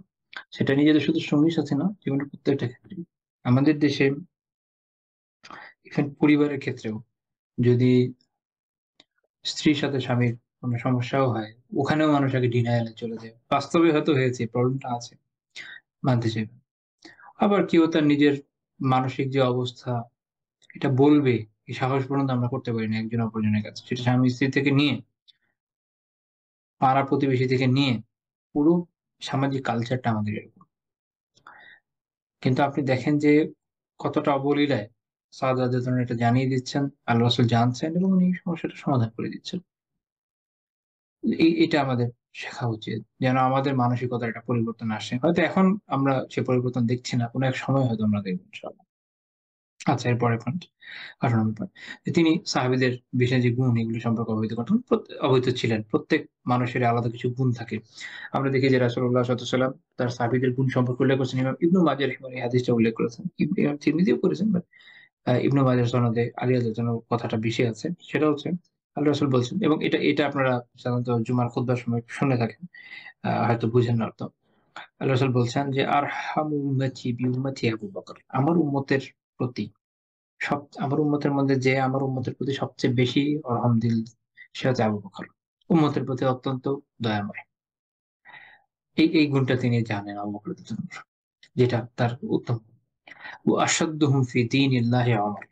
সেটা নিজেদের শুধু সঙ্গীর সাথে না, জীবনের প্রত্যেকটা ক্ষেত্রেই। আমাদের দেশে ইভেন পরিবারের ক্ষেত্রেও যদি স্ত্রীর সাথে স্বামীর কোনো সমস্যাও হয়, ওখানেও মানুষ আগে ডিনায়াল এ চলে যায়। বাস্তবে হয়তো হয়েছে, প্রবলেমটা আছে, মানতে চাইবে না। আবার কেউ তার নিজের মানসিক যে অবস্থা, এটা বলবে, এই সাহস পর্যন্ত আমরা করতে পারি না একজন অপরজনের কাছে। সেটা স্বামী-স্ত্রী থেকে নিয়ে, পাড়া-প্রতিবেশী থেকে নিয়ে, পুরো সামাজিক কালচারটা আমাদের এরকম। কিন্তু আপনি দেখেন যে কতটা অবলীলায় সাদ রাদিয়াল্লাহু আনহু এটা জানিয়ে দিচ্ছেন, আল্লাহ রাসূল জানছেন এবং উনি সমস্যাটার সমাধান করে দিচ্ছেন। এটা আমাদের শেখা উচিত। যেন আমাদের মানসিকতার একটা পরিবর্তন আসে। হয়তো এখন আমরা সে পরিবর্তন দেখছি না। কোন এক সময় হয়তো আমরা দেখব ইনশাআল্লাহ। আচ্ছা এর পরের পয়েন্ট, ৮ নম্বর পয়েন্ট। তিনি সাহাবীদের বিশেষ যে গুণ এগুলি সম্পর্কে অবহিত করতেন। অবহিত ছিলেন। প্রত্যেক মানুষের আলাদা কিছু গুণ থাকে। আমরা দেখি যে রাসূলুল্লাহ সাল্লাল্লাহু আলাইহি ওয়াসাল্লাম তার সাহাবীদের গুণ সম্পর্কে উল্লেখ করেছেন। ইমাম ইবনু মাজাহ রাহিমাহুল্লাহ এই হাদিসটা উল্লেখ করেছেন। ইমাম তিরমিজিও করেছেন বাট ইবনু মাজাহ সনদে আলী রাদিয়াল্লাহু আনহু কথাটা বেশি আছে। সেটা হচ্ছে আল্লাহ রাসূল বলছেন এবং এটা আপনারা সাধারণত জুমার খুতবার সময় শুনে থাকেন। হয়তো বুঝেন না অর্থ। আল্লাহ রাসূল বলছেন যে, "আরহামু উম্মতি বিউম্মতি আবু বকর।" আমার উম্মতের প্রতি আমার উম্মতের মধ্যে যে আমার উম্মতের প্রতি সবচেয়ে বেশি রহমদিল সে হচ্ছে আবু বকর। উম্মতের প্রতি অত্যন্ত দয়াময়। এই গুণটা তিনি জানেন আবু বকর রাদিয়াল্লাহু আনহু, যেটা তার উত্তম। ওয়া আশাদ্দুহুম ফি দীনিল্লাহি ওমর।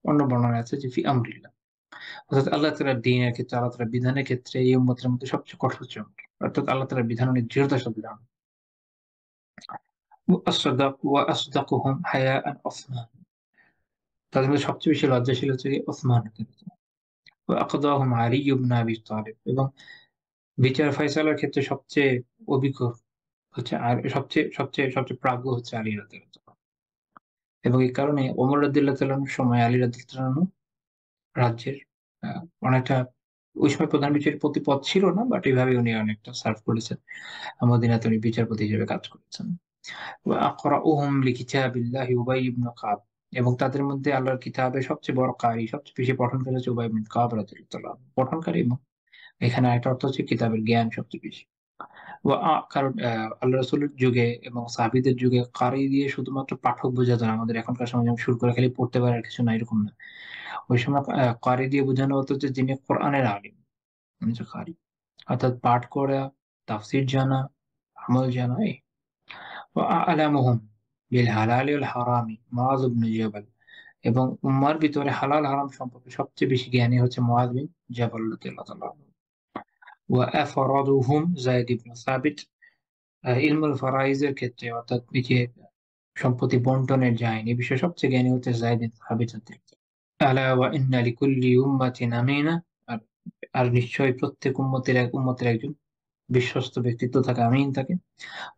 অন্য বর্ণনায় আছে যে ফি আমরিল্লাহ। অর্থাৎ আল্লাহ তাআলার দ্বীনের ক্ষেত্রে, আল্লাহ তাআলার বিধানের ক্ষেত্রে এই উম্মতের মধ্যে সবচেয়ে কঠোর ছিল। অর্থাৎ আল্লাহ তাআলার বিধান অনেক দৃঢ়তার সাথে ধারণ। ওয়া আসদাকুহুম হায়াআন উসমান। তাদের মধ্যে সবচেয়ে বেশি লজ্জাশীল হচ্ছে গিয়ে ওসমান রাদিয়াল্লাহু আনহু। ওয়া আকদাহুম আলী ইবনে আবি তালিব এবং বিচার ফায়সালার ক্ষেত্রে সবচেয়ে অভিজ্ঞ হচ্ছে আর সবচেয়ে প্রাজ্ঞ হচ্ছে আলী রাদিয়াল্লাহু আনহু। এবং এই কারণে ওমর রাদিয়াল্লাহু তাআলার সময় আলী রাদিয়াল্লাহু তাআলা রাজ্যের আ অনেকটা ওই সময় প্রধান বিচারপতি পদ ছিল না, বাট এভাবে উনি অনেকটা সার্ভ করেছেন। মদিনাতে উনি বিচারপতি হিসেবে কাজ করেছেন। ওয়া আকরাউহুম লিকিতাবিল্লাহি উবাই ইবনে কাব এবং তাদের মধ্যে আল্লাহর কিতাবের সবচেয়ে বড় কারি, সবচেয়ে বেশি পঠনকারী হচ্ছে উবাই ইবনে কাব রাদিয়াল্লাহু আনহু। পঠনকারী এবং এখানে আরেকটা অর্থ হচ্ছে কিতাবের জ্ঞান সবচেয়ে বেশি। কারণ আল্লাহ রাসূলের যুগে এবং সাহাবীদের যুগে কারি দিয়ে শুধুমাত্র পাঠক বোঝাতো না। আমাদের এখনকার সময় যেমন শুরু করে খালি পড়তে পারে আর কিছু না, এরকম না। ওই সময় কারি দিয়ে বোঝানো হতো যে যিনি কোরআনের আলিম, উনি হচ্ছে কারি। অর্থাৎ পাঠ করা, তাফসীর জানা, আমল জানা এই। আ'লামুহুম বিল হালালি ওয়াল হারামি মুআয ইবনে জাবাল এবং উম্মার ভিতরে হালাল হারাম সম্পর্কে সবচেয়ে বেশি জ্ঞানী হচ্ছে মুআয বিন জাবাল রাদিয়াল্লাহু তাআলা আনহু। ওয়া আফরাদুহুম যায়েদ ইবনে সাবিত। ইলমুল ফারাইজের ক্ষেত্রে অর্থাৎ এই যে সম্পত্তি বন্টনের যে আইন, এই বিষয়ে সবচেয়ে জ্ঞানী হচ্ছে যায়েদ ইবনে সাবিত রাদিয়াল্লাহু তাআলা। আলা ওয়া ইন্না লিকুল্লি উম্মাতিন আমিনা। আর আর নিশ্চয়ই প্রত্যেক উম্মতের একজন বিশ্বস্ত ব্যক্তিত্ব থাকে, আমিন থাকে।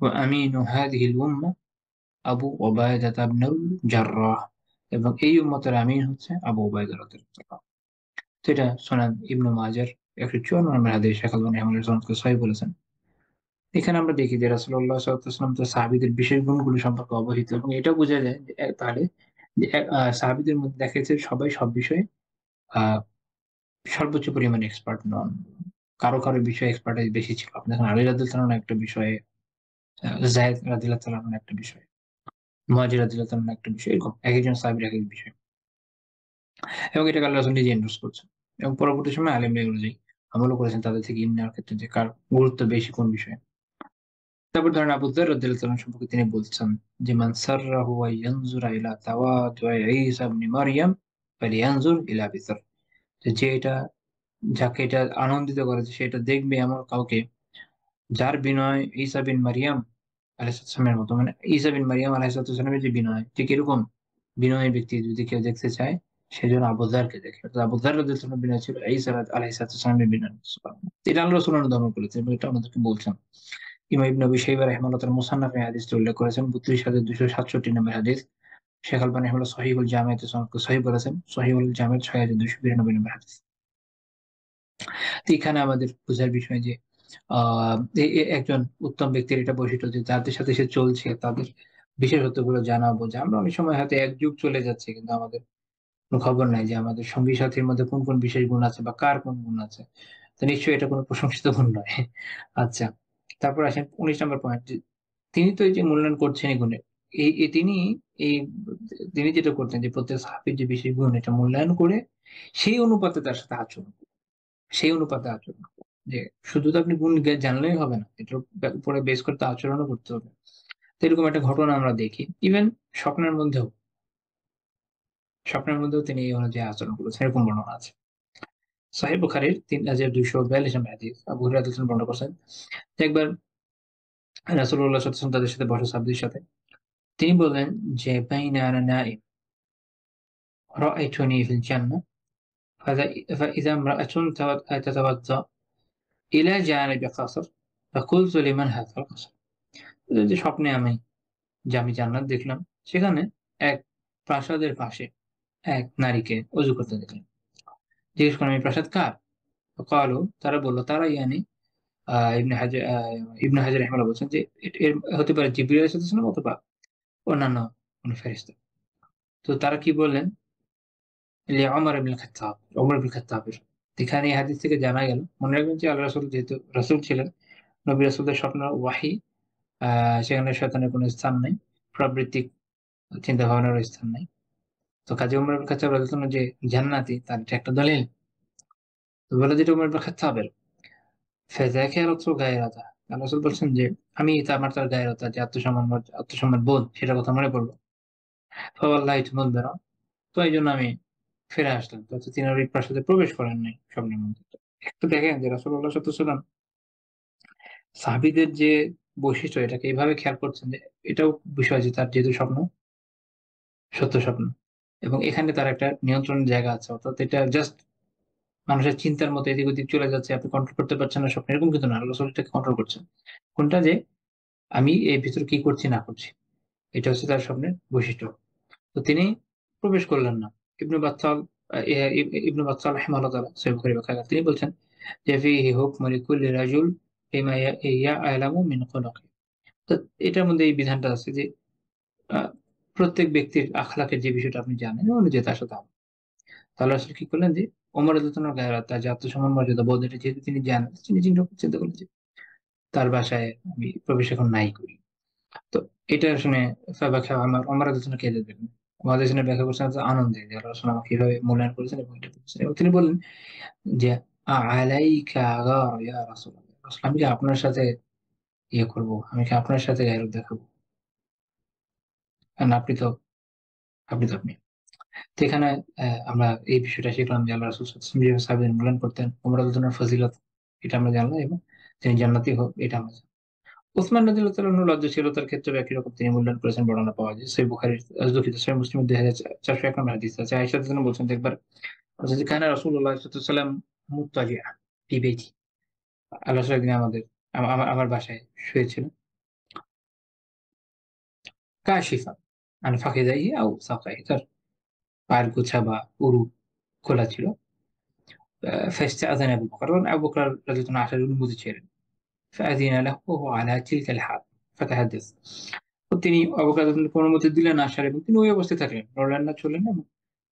ওয়া আমিনু হাযিহিল উম্মাহ আবু ওবায়দা ইবনুল জাররাহ এবং এই উম্মতের আমির হচ্ছে আবু ওবায়দা রাদিয়াল্লাহু আনহু। তো এটা সুনান ইবনে মাজাহর ১৫৪ নম্বর হাদিস। শেখ আলবানী রাহিমাহুল্লাহ সনদকে সহিহ বলেছেন। এখানে আমরা দেখি যে রাসূলুল্লাহ সাল্লাল্লাহু আলাইহি ওয়াসাল্লাম তার সাহাবীদের বিশেষ গুণগুলো সম্পর্কে অবহিত এবং এটাও বোঝা যায় যে তাহলে যে সাহাবীদের মধ্যে দেখা যাচ্ছে সবাই সব বিষয়ে আ সর্বোচ্চ পরিমাণে এক্সপার্ট নন। কারো বিষয়ে এক্সপার্টাইজ বেশি ছিল। আপনি দেখেন আলী রাদিয়াল্লাহু তাআলা একটা বিষয়ে, যায়েদ রাদিয়াল্লাহু তাআলা একটা বিষয়ে, মুয়ায রাদিয়াল্লাহু তাআলা একটা বিষয়, এরকম একেকজন সাহাবীর একেক বিষয়। এবং এটাকে আল্লাহ রাসূল নিজে এন্ডোর্স করছেন। এবং পরবর্তী সময়ে আলেমরা এই অনুযায়ী আমলও করেছেন তাদের থেকে ইলম নেওয়ার ক্ষেত্রে যে কার গুরুত্ব বেশি কোন বিষয়ে। তারপর ধরেন আবু যর রাদিয়াল্লাহু তাআলা সম্পর্কে তিনি বলছেন যে মান সাররাহু ওয়া ইয়ানজুরা ইলা তাওয়াদু'i ঈসা ইবনে মারইয়াম ফালিয়ানজুর ইলা আবি যর। যে এটা যাকে এটা আনন্দিত করে যে সেটা দেখবে এমন কাউকে যার বিনয় ঈসা বিন মারিয়াম আলাইহিসসালামের মতো, মানে ঈসা বিন মারিয়াম আলাইহিসসালামের যে বিনয় ঠিক এরকম বিনয়ী ব্যক্তি যদি কেউ দেখতে চায় সেজন্য আবু যারকে দেখে। অর্থাৎ আবু যার রাদিয়াল্লাহু তাআলার বিনয় ছিল ঈসা আলাইহিসসালামের বিনয়। সুবহানাল্লাহ। এটা আল্লাহ রাসূল অনুধাবন করেছেন এবং এটা আমাদেরকে বলছেন। ইমাম ইবনে আবী শাইবা রাহিমাহুল্লাহ তাআলা মুসান্নাফে হাদিসটি উল্লেখ করেছেন ৩২,২৬৭ নম্বর হাদিস। শেখ আলবানী রাহিমাহুল্লাহ সহিহুল জামিআতে সহিহ বলেছেন, সহিহুল জামিআত ৬,২৯২ নম্বর হাদিস। তো এখানে আমাদের বোঝার বিষয় যে একজন উত্তম ব্যক্তির এটা বৈশিষ্ট্য যে যাদের সাথে সে চলছে তাদের বিশেষত্ব গুলো জানা বোঝা। আমরা অনেক সময় হয়তো এক যুগ চলে যাচ্ছে কিন্তু আমাদের কোনো খবর নাই যে আমাদের সঙ্গী সাথীর মধ্যে কোন কোন বিশেষ গুণ আছে বা কার কোন গুণ আছে। তো নিশ্চয়ই এটা কোনো প্রশংসিত গুণ নয়। আচ্ছা, তারপর আসেন ১৯ নম্বর পয়েন্ট। তিনি তো এই যে মূল্যায়ন করছেন এই গুণের, তিনি এই তিনি যেটা করতেন যে প্রত্যেক সাহাবীর যে বিশেষ গুণ এটা মূল্যায়ন করে সেই অনুপাতে তার সাথে আচরণ, সেই অনুপাতে আচরণ। যে শুধু তো আপনি গুণ জানলেই হবে না, এটার উপরে বেস করতে আচরণও করতে হবে। তো এরকম একটা ঘটনা আমরা দেখি ইভেন স্বপ্নের মধ্যেও, তিনি এই অনুযায়ী আচরণ করেছেন, এরকম বর্ণনা আছে। সহিহ বুখারীর ৩,২৪২ নম্বর হাদিস আবু হুরায়রা রাদিয়াল্লাহু আনহু বর্ণনা করেছেন যে একবার রাসূলুল্লাহ সাল্লাল্লাহু আলাইহি ওয়াসাল্লাম তাদের সাথে বসে সাহাবীদের সাথে। তিনি বললেন যে বাইনা আনা নাইম রাআইতুনি ফিল জান্নাহ فإذا امرأة تتوضأ إلى جانب قصر فقلت لمن هذا القصر। যে স্বপ্নে আমি জান্নাত দেখলাম, সেখানে এক প্রাসাদের পাশে এক নারীকে অজু করতে দেখলাম। জিজ্ঞেস করলাম এই প্রাসাদ কার? ক্বালু, তারা বলল তারা ইয়ানি ইবনে হাজার রাহিমাহুল্লাহ বলছেন যে এর হতে পারে জিবরিল আলাইহিস সালাম অথবা অন্যান্য কোন ফেরেশতা। তো তারা কি বললেন? ওমর ইবনে খাত্তাব, ওমর ইবনে খাত্তাবের। এখানে এই হাদিস থেকে জানা গেল, মনে রাখবেন যে আল্লাহ রাসূল যেহেতু রাসূল ছিলেন, নবী রাসূলদের স্বপ্ন ওয়াহী, সেখানে শয়তানের কোনো স্থান নাই, প্রাবৃত্তিক চিন্তা ভাবনার স্থান নাই। তো কাজী ওমর ইবনে খাত্তাব রাদিয়াল্লাহু আনহু যে জান্নাতি তার এটা একটা দলিল। তো বলে যেটা ওমর ইবনে খাত্তাবের ফাযাকারাতু গায়রাতা, আল্লাহ রাসূল বলছেন যে আমি তার গায়রতা যে আত্মসম্মান বোধ সেটার কথা মনে পড়লো। ফাওয়াল্লাহি মুদবিরা, তো এইজন্য আমি ফিরে আসলাম। তো তিনি ওই প্রাসাদে প্রবেশ করেন নাই স্বপ্নের মধ্যে। একটু দেখেন যে রাসূলুল্লাহ সাল্লাল্লাহু আলাইহি ওয়াসাল্লাম সাহাবীদের যে বৈশিষ্ট্য এটাকে এভাবে খেয়াল করছেন যে এটাও বিষয় যে তার যেহেতু স্বপ্ন সত্য স্বপ্ন এবং এখানে তার একটা নিয়ন্ত্রণের জায়গা আছে, অর্থাৎ এটা জাস্ট মানুষের চিন্তার মতো এদিক ওদিক চলে যাচ্ছে, আপনি কন্ট্রোল করতে পারছেন না স্বপ্ন, এরকম কিন্তু না। আল্লাহ রাসূল এটাকে কন্ট্রোল করছেন। কোনটা যে আমি এর ভিতরে কি করছি না করছি, এটা হচ্ছে তার স্বপ্নের বৈশিষ্ট্য। তো তিনি প্রবেশ করলেন না। ইবনে বাত্তাল ইবনে বাত্তাল রাহিমাহুল্লাহ তাআলা সহিহ বুখারী ব্যাখ্যা তিনি বলছেন যে ফিহি হুকমু লিকুল্লি রাজুল বিমা ইয়ালামু মিন খুলুকি। তো এটার মধ্যে এই বিধানটা আছে যে আ প্রত্যেক ব্যক্তির আখলাকের যে বিষয়টা আপনি জানেন ওই অনুযায়ী তার সাথে হবে। তাহলে আসলে কি করলেন যে ওমর রাদিয়াল্লাহু আনহু গায়রাত, তার যে আত্মসম্মান মর্যাদা বোধ এটা যেহেতু তিনি জানেন, তিনি চিন্তা করলেন যে তার বাসায় আমি প্রবেশ এখন নাই করি। তো এটা শুনে ওমর রাদিয়াল্লাহু আনহু কেঁদে দিলেন। মহাদেশিনের ব্যাখ্যা করছেন আনন্দে যে আল্লাহ রাসূল আমাকে কিভাবে মূল্যায়ন করেছেন এবং এটা বলছেন এবং তিনি বললেন যে আলাইকা গার ইয়া রাসূলুল্লাহ, রাসূল আমি কি আপনার সাথে ইয়ে করব, আমি কি আপনার সাথে গায়রত দেখাবো? কারণ আপনি। তো এখানে আমরা এই বিষয়টা শিখলাম যে আল্লাহ রাসূল সাল্লাল্লাহু আলাইহি ওয়াসাল্লাম যেভাবে সাহাবীদের মূল্যায়ন করতেন, ওমর রাদিয়াল্লাহু আনহুর ফজিলত এটা আমরা জানলাম এবং তিনি জান্নাতি হোক এটা আমরা জানলাম। উসমান রাদিয়াল্লাহু তাআলা আনহু লজ্জাশীলতার ক্ষেত্রে একই রকম তিনি মূল্যায়ন করেছেন, বর্ণনা পাওয়া যায় সহিহ বুখারীর দুঃখিত সহিহ মুসলিমের ২৪০১ নম্বর হাদিস আছে। আয়েশা রাদিয়াল্লাহু বলছেন যে একবার যে কানা রাসূলুল্লাহ সাল্লাল্লাহু আলাইহি ওয়াসাল্লাম মুত্তাজিআ ফি বাইতি, আল্লাহ রাসূল একদিন আমার বাসায় শুয়েছিলেন। কাশিফা আন ফাখিদাইহি আও সাকাইহি, তার পায়ের গোছা বা উরু খোলা ছিল। فاستأذن أبو بكر، কারণ আবু বকর রাদিয়াল্লাহু আনহু আসার অনুমতি চেলেন। فأذن له وهو على تلك الحال فتحدث, তো তিনি আবু বকর রাদিয়াল্লাহু আনহু অনুমতি দিলেন আসার এবং তিনি ওই অবস্থায় থাকলেন, নড়লেন না চললেন না এবং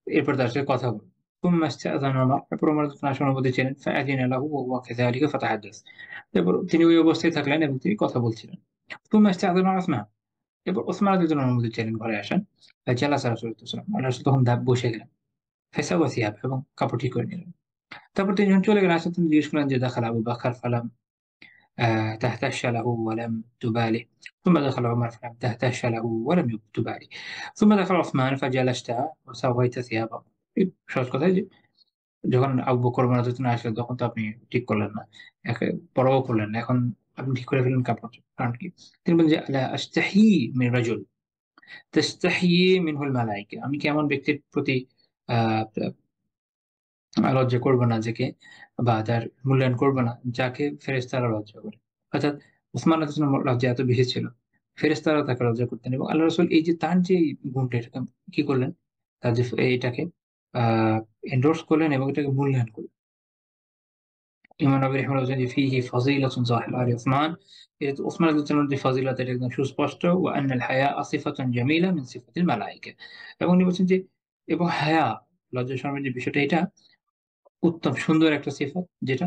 এরপর তার সাথে কথা বললেন। ثم استأذن عمر, এরপর ওমর রাদিয়াল্লাহু আনহু আসার অনুমতি চেলেন। فأذن له وهو كذلك فتحدث, এরপর তিনি ওই অবস্থায় থাকলেন এবং তিনি কথা বলছিলেন। ثم استأذن عثمان, এরপর ওসমান রাদিয়াল্লাহু আনহু অনুমতি চাইলেন ঘরে আসার। জালাসা রাসূলুল্লাহ সাল্লাল্লাহু আলাইহি ওয়াসাল্লাম, আল্লাহ রাসূল তখন বসে গেলেন। ফাসাওয়া সিয়াব, এবং কাপড় ঠিক করে নিলেন। তারপর তিনি যখন চলে গেলেন আসার তিনি জিজ্ঞেস করলেন যে দাখাল আবু বকর ফালাম تهتش له ولم تبالي ثم دخل عمر فلم تهتش له ولم تبالي ثم دخل عثمان فجلست وسويت ثيابه সহজ কথা যে যখন আবু বকর রাদিয়াল্লাহু আসলে তখন তো আপনি ঠিক করলেন না, পরোয়া করলেন না, এখন আপনি ঠিক করে ফেললেন কাপড়, কারণ কি? তিনি বলেন যে আলা আস্তাহি মিন রাজুল তাস্তাহি মিনহুল মালাইকা, আমি কি এমন ব্যক্তির প্রতি আহ লজ্জা করবো না যাকে, বা তার মূল্যায়ন করবো না যাকে ফেরেশতারা লজ্জা করে। অর্থাৎ উসমান রাদিয়াল্লাহু আনহু লজ্জা এত বেশি ছিল, ফেরেশতারা তাকে লজ্জা করতেন, এবং আল্লাহ রাসূল এই যে তার যে গুণটা এটাকে কি করলেন, তার যে এটাকে এন্ডোর্স করলেন এবং এটাকে মূল্যায়ন করলেন। ইমাম নবী রাহিমাহুল্লাহ বলেছেন যে ফিহি ফাযিলাতুন যাহিরা আলি উসমান, এটা উসমান রাদিয়াল্লাহু আনহুর যে ফজিলত এটা একদম সুস্পষ্ট। ওয়া আন্নাল হায়া সিফাতুন জামিলা মিন সিফাতিল মালায়েকা, এবং উনি বলছেন যে এবং হায়া, লজ্জা শরমের যে বিষয়টা, এটা উত্তম সুন্দর একটা সিফাত, যেটা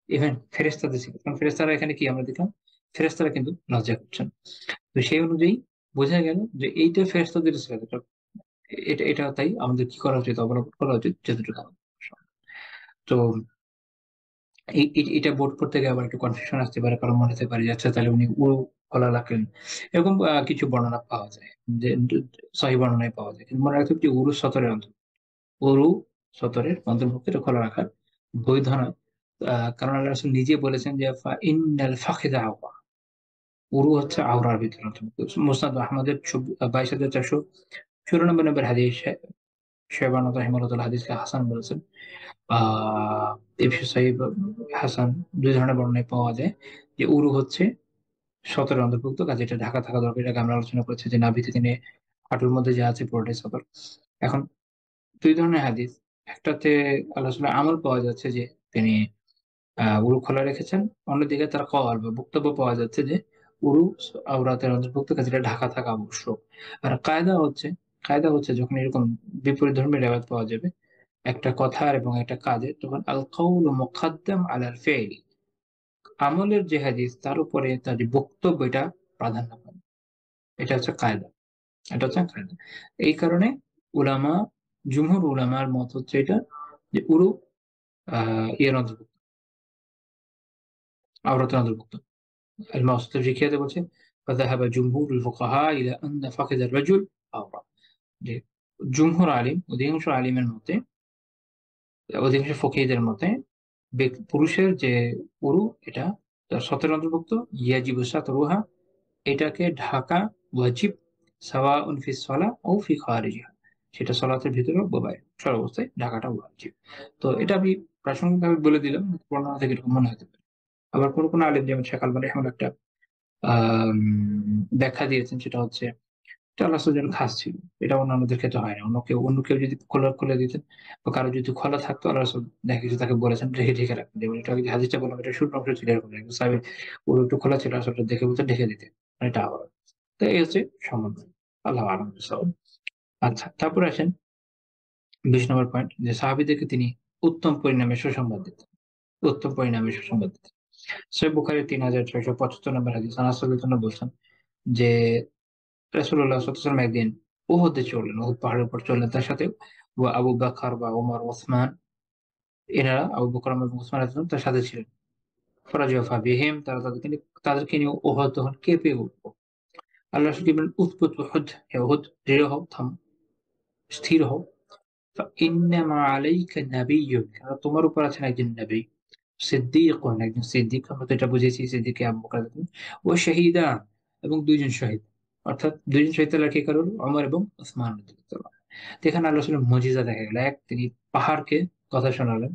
ইভেন ফেরেশতাদের সিফাত। কারণ ফেরেশতারা এখানে কি আমরা দেখলাম, ফেরেশতারা কিন্তু লজ্জা করছেন। তো সেই অনুযায়ী বোঝা গেল যে এইটা ফেরেশতাদের সিফাত, এটা তাই আমাদের কি করা উচিত, অবলম্বন করা উচিত যতটুকু আমাদের সম্ভব। তো এটা বোর্ড পড়তে গিয়ে আবার একটু কনফিউশন আসতে পারে, কারণ মনে হতে পারে যে আচ্ছা তাহলে উনি উরু গলা রাখলেন, এরকম কিছু বর্ণনা পাওয়া যায়, যে সহি বর্ণনায় পাওয়া যায়। কিন্তু মনে রাখতে হবে যে উরু সতরের অন্তর্ভুক্ত, উরু সতরের অন্তর্ভুক্ত, এটা খোলা রাখার বৈধ নয়। কারণ আল্লাহ রাসূল নিজে বলেছেন যে ইন্নাল ফাখিদা আওরা, উরু হচ্ছে আওরার ভিতরে অন্তর্ভুক্ত। মুসনাদ আহমদের 22,494 নম্বর হাদিস, শেবান রাহিমাহুল্লাহ হাদিসকে হাসান বলেছেন। ইবনে সাহিব হাসান, দুই ধরনের বর্ণনায় পাওয়া যায় যে উরু হচ্ছে সতরের অন্তর্ভুক্ত, কাজে এটা ঢাকা থাকা দরকার। এটাকে আমরা আলোচনা করেছি যে নাভিতে তিনি হাঁটুর মধ্যে যা আছে পুরোটাই সতর। এখন দুই ধরনের হাদিস, একটাতে আল্লাহ রাসূলের আমল পাওয়া যাচ্ছে যে তিনি উরু খোলা রেখেছেন, অন্যদিকে তার কওয়াল বা বক্তব্য পাওয়া যাচ্ছে যে উরু আওরাতের অন্তর্ভুক্ত, কাজে এটা ঢাকা থাকা আবশ্যক। আর কায়দা হচ্ছে যখন এরকম বিপরীত ধর্মের রেওয়ায়াত পাওয়া যাবে, একটা কথার এবং একটা কাজের, তখন আল কাউলু মুকাদ্দাম আলাল ফি'ল, আমলের যে হাদিস তার উপরে তার যে বক্তব্য এটা প্রাধান্য পায়। এটা হচ্ছে কায়দা, এটা হচ্ছে কায়দা। এই কারণে উলামা, জুমহুর উলামার মত হচ্ছে এটা, যে উরু ইয়ের অন্তর্ভুক্ত, আওরাতের অন্তর্ভুক্ত। আল মাওসুদ ফিকিয়াতে বলছে ফাযাহাবা জুমহুরুল ফুকাহা ইলা আন্না ফাকিদার রাজুল আওরা, যে জুমহুর আলিম, অধিকাংশ আলিমের মতে, অধিকাংশ ফকিহদের মতে পুরুষের যে উরু এটা তার সতের অন্তর্ভুক্ত, ইয়াজিবু সাতরুহা, এটাকে ঢাকা ওয়াজিব, সাওয়াউন ফিস সালাহ আও ফি খারিজিহা, সেটা সালাতের ভিতরে বা বাইরে, সর্বাবস্থায় ঢাকাটা ওয়াজিব। তো এটা আমি প্রাসঙ্গিকভাবে বলে দিলাম, বর্ণনা থেকে এরকম মনে হতে পারে। আবার কোন আলেম যেমন শেখ আলবানী এমন একটা ব্যাখ্যা দিয়েছেন, সেটা হচ্ছে এটা আল্লাহ রাসূলের জন্য খাস ছিল, এটা অন্যদের ক্ষেত্রে হয় না। অন্য কেউ যদি খুলে দিতেন বা কারো যদি খোলা থাকতো, আল্লাহ রাসূল দেখা গেছে তাকে বলেছেন ঢেকে রাখতে, যেমন এটা যে হাদিসটা বললাম, এটা শুরুর অংশ ছিল এরকম, একজন সাহাবী ওর একটু খোলা ছিল, আসলে দেখে বলতে ঢেকে দিতে, মানে এটা আবার। তো এই হচ্ছে সমন্বয়। আল্লাহ আলম বিসওয়াব। আচ্ছা, তারপরে আসেন 20 নম্বর পয়েন্ট, যে সাহাবীদেরকে তিনি উত্তম পরিণামের সুসংবাদ দিতেন, উত্তম পরিণামের সুসংবাদ দিতেন। সহিহ বুখারী 3675 নম্বর হাদিস, আনাস রাদিয়াল্লাহু আনহু বলছেন যে রাসূলুল্লাহ সাল্লাল্লাহু আলাইহি ওয়াসাল্লাম একদিন উহুদে চললেন, উহুদ পাহাড়ের উপর চললেন, তার সাথে আবু বকর বা ওমর, ওসমান, এনারা আবু বকর এবং ওসমান রাদিয়াল্লাহু তার সাথে ছিলেন। ফারাজাফা বিহিম, তাদেরকে নিয়ে উহুদ তখন কেঁপে উঠল। আল্লাহ রাসূল কি বলেন, উসবুত উহুদ, হে উহুদ দৃঢ় হও, থামো, স্থির হও। ফাইন্নামা আলাইকা নাবিয়্যুন, কারণ তোমার উপর আছেন একজন নবী, সিদ্দীকুন, একজন সিদ্দীক, আমরা তো এটা বুঝেছি সিদ্দীকে আবু বকর, ও শাহীদান, এবং দুইজন শহীদ। অর্থাৎ দুইজন শহীদ তারা কে কারণ, ওমর এবং ওসমান রাদিয়াল্লাহু। তো এখানে আল্লাহ রাসূলের মুজিজা দেখা গেল। এক, তিনি পাহাড়কে কথা শোনালেন,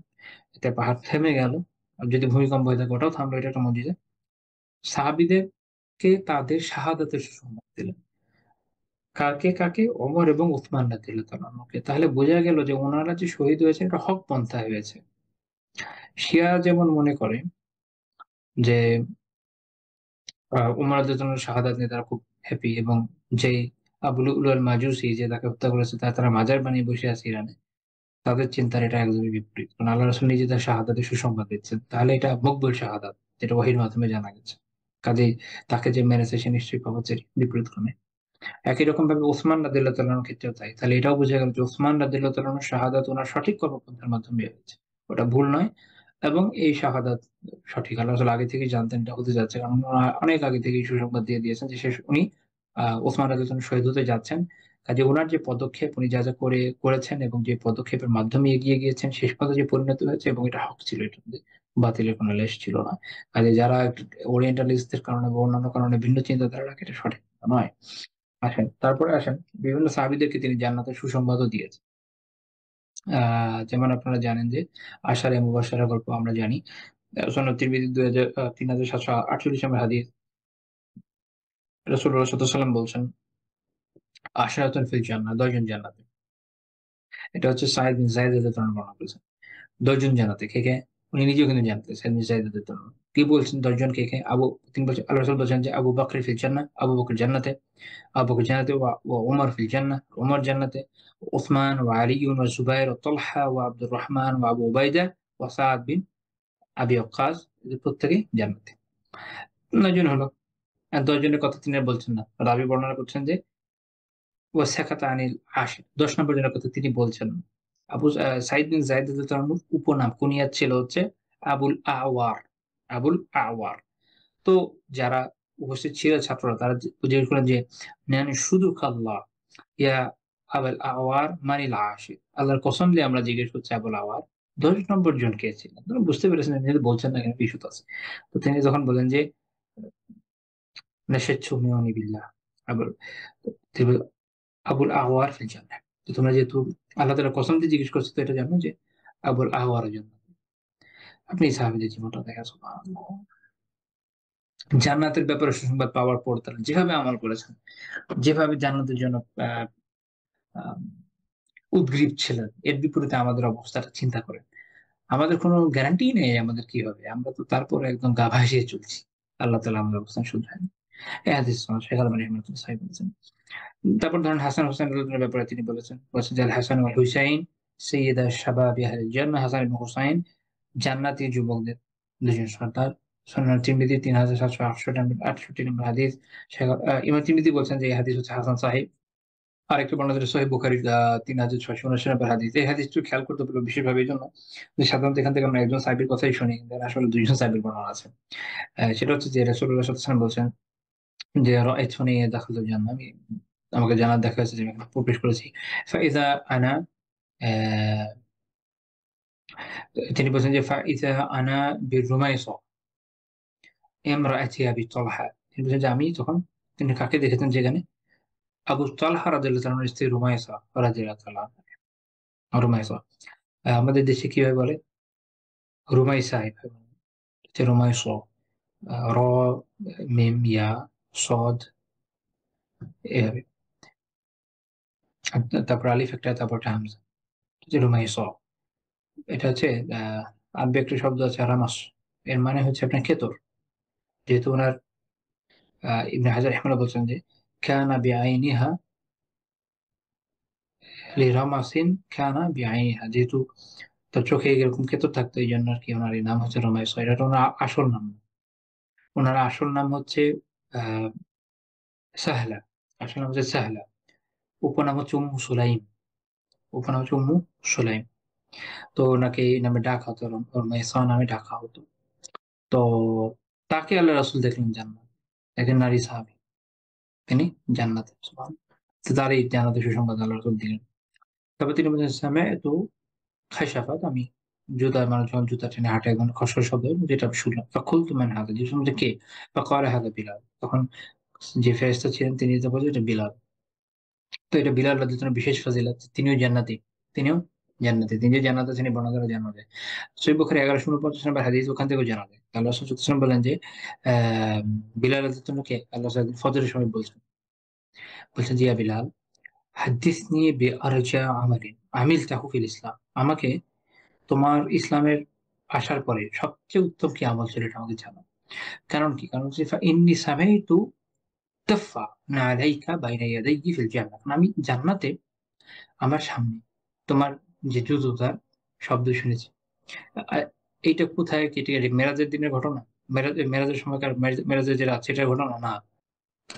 এতে পাহাড় থেমে গেল, আর যদি ভূমিকম্প হয়ে থাকে ওটাও থামলো, এটা একটা মুজিজা। সাহাবীদেরকে তাদের শাহাদাতের সুসংবাদ দিলেন। কাকে? ওমর এবং উসমান রাদিয়াল্লাহু আনহুকে। তাহলে বোঝা গেল যে ওনারা যে শহীদ হয়েছে এটা হক পন্থায় হয়েছে। শিয়া যেমন মনে করে যে উমর রাদিয়াল্লাহু আনহুর শাহাদাত নিয়ে তারা খুব হ্যাপি, এবং যে আবু লুলু আল মাজুসি যে তাকে হত্যা করেছে, তারা মাজার বানিয়ে বসে আছে ইরানে, তাদের চিন্তার এটা একদমই বিপরীত। কারণ আল্লাহ রাসূল নিজে তার শাহাদাতের সুসংবাদ দিচ্ছেন, তাহলে এটা মকবুল শাহাদাত, যেটা ওহীর মাধ্যমে জানা গেছে। কাজেই তাকে যে মেরেছে সে নিশ্চয়ই পাবাচ্ছের বিপরীত ক্রমে। একই রকম ভাবে ওসমান রাদিয়াল্লাহু তাআলার ক্ষেত্রেও তাই। তাহলে এটাও বোঝা গেল যে ওসমান রাদিয়াল্লাহু তাআলার শাহাদাত ওনার সঠিক কর্মপন্থার মাধ্যমে হয়েছে, ওটা ভুল নয়। এবং এই শাহাদাত সঠিক। আল্লাহ রাসূল আগে থেকেই জানতেন এটা হতে যাচ্ছে, কারণ অনেক আগে থেকেই সুসংবাদ দিয়ে দিয়েছেন যে উনি ওসমান রাদিয়াল্লাহু আনহু শহীদ হতে যাচ্ছেন। কাজে ওনার যে পদক্ষেপ উনি যা যা করেছেন এবং যে পদক্ষেপের মাধ্যমে এগিয়ে গিয়েছেন শেষ পর্যন্ত যে পরিণত হয়েছে, এবং এটা হক ছিল, এটা বাতিলের কোনো লেশ ছিল না। কাজে যারা ওরিয়েন্টালিস্টদের কারণে বা অন্যান্য কারণে ভিন্ন চিন্তাধারা রাখে, এটা সঠিক নয়। তারপরে আসেন, বিভিন্ন সাহাবীদেরকে তিনি জান্নাতের সুসংবাদও দিয়েছেন। যেমন আপনারা জানেন যে আশারে মুবাশশারা গল্প আমরা জানি। সনদ তিরমিজি 3748 নম্বর হাদিস। রাসূলুল্লাহ সাল্লাল্লাহু আলাইহি ওয়াসাল্লাম বলছেন, আশারাতুন ফিল জান্নাহ, 10 জন জান্নাতে। এটা হচ্ছে সাঈদ বিন যায়েদ রাদিয়াল্লাহু আনহু বর্ণনা করেছেন। 10 জন জান্নাতে, কে কে? উনি নিজেও কিন্তু জানতেন, সাঈদ বিন যায়েদ রাদিয়াল্লাহু আনহু। কি বলছেন 10 জন কে কে? তিনি বলছেন, আল্লাহ রাসূল বলছেন যে আবু বকর ফিল জান্নাহ, আবু বকর জান্নাতে, আবু বকর জান্নাতে, ওয়া উমর ফিল জান্নাহ, উমর জান্নাতে, উসমান ওয়া আলী ওয়া জুবাইর ওয়া তালহা ওয়া আব্দুর রহমান ওয়া আবু উবাইদা ওয়া সাদ বিন আবি ওয়াক্কাস, এদের প্রত্যেকেই জান্নাতে। 9 জন হলো। 10 জনের কথা তিনি আর বলছেন না। রাবী বর্ণনা করছেন যে ওয়া সাকাতা আনিল আশির, 10 নম্বর জনের কথা তিনি বলছেন না। সাঈদ বিন যায়েদ রাদিয়াল্লাহু আনহুর উপনাম কুনিয়াত ছিল হচ্ছে আবুল আওয়ার। আবুল আওয়ার। তো যারা উপস্থিত ছিল ছাত্ররা, তারা জিজ্ঞেস করেন যে মানে শুধু আল্লাহ ইয়া আবুল আওয়ার মানিল আশির, আল্লাহর কসম দিয়ে আমরা জিজ্ঞেস করছি আবুল আওয়ার 10 নম্বর জন কে ছিলেন। তারা বুঝতে পেরেছেন তিনি বলছেন না, এখানে ইস্যু আছে। তো তিনি যখন বলেন যে নাশাদতু মিউনি বিল্লাহ, আবুল তিনি বলেন, আবুল আওয়ার ফিল জান্নাহ। তো তোমরা যেহেতু আল্লাহ তাআলা কসম দিয়ে জিজ্ঞেস করছো, তো এটা জানো যে আবুল আওয়ারের জন্য। আপনি সাহাবীদের জীবনটা দেখা, সুবহানাল্লাহ। জান্নাতের ব্যাপারে সুসংবাদ পাওয়ার পর তারা যেভাবে আমল করেছেন, যেভাবে জান্নাতের জন্য আহ আহ উদগ্রীব ছিলেন, এর বিপরীতে আমাদের অবস্থাটা চিন্তা করেন। আমাদের কোনো গ্যারান্টি নেই আমাদের কি হবে, আমরা তো তারপরে একদম গা ভাসিয়ে চলছি। আল্লাহ তাআলা আমাদের অবস্থান শুধরান। এই হাদিস শেখ আলবানী রাহমাতুল্লাহ সাহেব বলেছেন। তারপর ধরেন হাসান হোসেন রাদিয়াল্লাহু আনহুর ব্যাপারে তিনি বলেছেন যে আল হাসান ওয়াল হুসাইন সাইয়্যিদা শাবাবি আহলিল জান্নাহ, হাসান এবং হুসাইন জান্নাতি যুবকদের দুজন সর্দার। সুনান তিরমিজি 3768 নম্বর হাদিস। ইমাম তিরমিজি বলছেন যে এই হাদিস হচ্ছে হাসান সাহিহ। আরেকটা বর্ণনা হচ্ছে সহিহ বুখারীর 3679 নম্বর হাদিস। এই হাদিসটি খেয়াল করতে হবে বিশেষভাবে এই জন্য যে সাধারণত এখান থেকে আমরা একজন সাহাবীর কথাই শুনি, কিন্তু আসলে দুইজন সাহাবীর বর্ণনা আছে। সেটা হচ্ছে যে রাসূলুল্লাহ সাল্লাল্লাহু আলাইহি ওয়াসাল্লাম বলছেন যে রাআইতুনি দাখালতুল জান্নাহ, আমাকে জান্নাত দেখা যাচ্ছে যে আমি প্রবেশ করেছি। ফাইযা আনা, আহ, তিনি বলছেন যে ফাইযা আনা বিরুমাইসা ইমরাআতি আবি তালহা, তিনি বলছেন যে আমি তখন, তিনি কাকে দেখেছেন যেখানে? আবু তালহা রাদিয়াল্লাহু তাআলার স্ত্রী রুমাইসা রাদিয়াল্লাহু তাআলা। রুমাইসা আমাদের দেশে কিভাবে বলে? রুমাইসা, এভাবে বলে। হচ্ছে রুমাইসা, র মিম ইয়া সদ, এভাবে। তারপর আলিফ একটা, তারপর একটা হামজা, হচ্ছে রুমাইসা। এটা হচ্ছে আরবি একটা শব্দ আছে রামাস, এর মানে হচ্ছে আপনার কেতর। যেহেতু ওনার ইবনে হাজার রাহিমাহুল্লাহ বলছেন যে কানা বিআইনিহা লিরামাসিন, কানা বিআইনিহা, যেহেতু তার চোখে এরকম কেতর থাকতো, এই জন্য আর কি ওনার এই নাম হচ্ছে রুমাইসা। এটা ওনার আসল নাম না। ওনার আসল নাম হচ্ছে আহ সাহলা। আসল নাম হচ্ছে সাহলা। উপনাম হচ্ছে উম্মু সুলাইম। উপনাম হচ্ছে উম্মু সুলাইম। তো ওনাকে এই নামে ডাকা হতো, ওর মেসা নামে ডাকা হতো। তো তাকে আল্লাহ রাসূল দেখলেন জান্নাত, একজন নারী সাহাবী, তিনি জান্নাতে। সুবহানাল্লাহ। তো তার এই জান্নাতের সুসংবাদ আল্লাহ রাসূল দিলেন। তারপর তিনি বলছেন সামি'তু খাশাফাত, আমি জুতা, মানুষ যখন জুতা টেনে হাঁটে একদম খসখস শব্দ, যেটা আমি শুনলাম। ফাকুলতু মান হাযা, যে শুনলাম যে কে? ফাকালা হাযা বিলাল, তখন যে ফেরেশতা ছিলেন তিনি তো বললেন এটা বিলাল। তো এটা বিলাল রাদিয়াল্লাহু আনহু বিশেষ ফজিলত, তিনিও জান্নাতি। তিনিও জান্নাতি, তিনি যে জান্নাতে তিনি বর্ণনা করে জানা যায়। সহিহ বুখারী 1149 নম্বর হাদিস, ওখান থেকেও জানা যায়। আল্লাহ রাসূল সাল্লাল্লাহু আলাইহি ওয়াসাল্লাম বলেন যে বিলাল রাদিয়াল্লাহু আনহু কে? আল্লাহ রাসূল ফজরের সময় বলছেন যে ইয়া বিলাল হাদ্দিসনি বিআরজা আমালিন আমিলতাহু ফিল ইসলাম, আমাকে তোমার ইসলামের আসার পরে সবচেয়ে উত্তম কি আমল ছিল এটা আমাকে জানাও। কারণ কি? কারণ হচ্ছে ইন্নী সামাইতু তাফা আলাইকা বাইনা ইয়াদাইহি ফিল জান্নাহ, আমি জান্নাতে আমার সামনে তোমার যে জুতার শব্দ শুনেছি। এইটা কোথায় কেটে গেছে? মেরাজের দিনের ঘটনা? মেরাজের সময়কার, মেরাজের যে রাত সেটার ঘটনা না,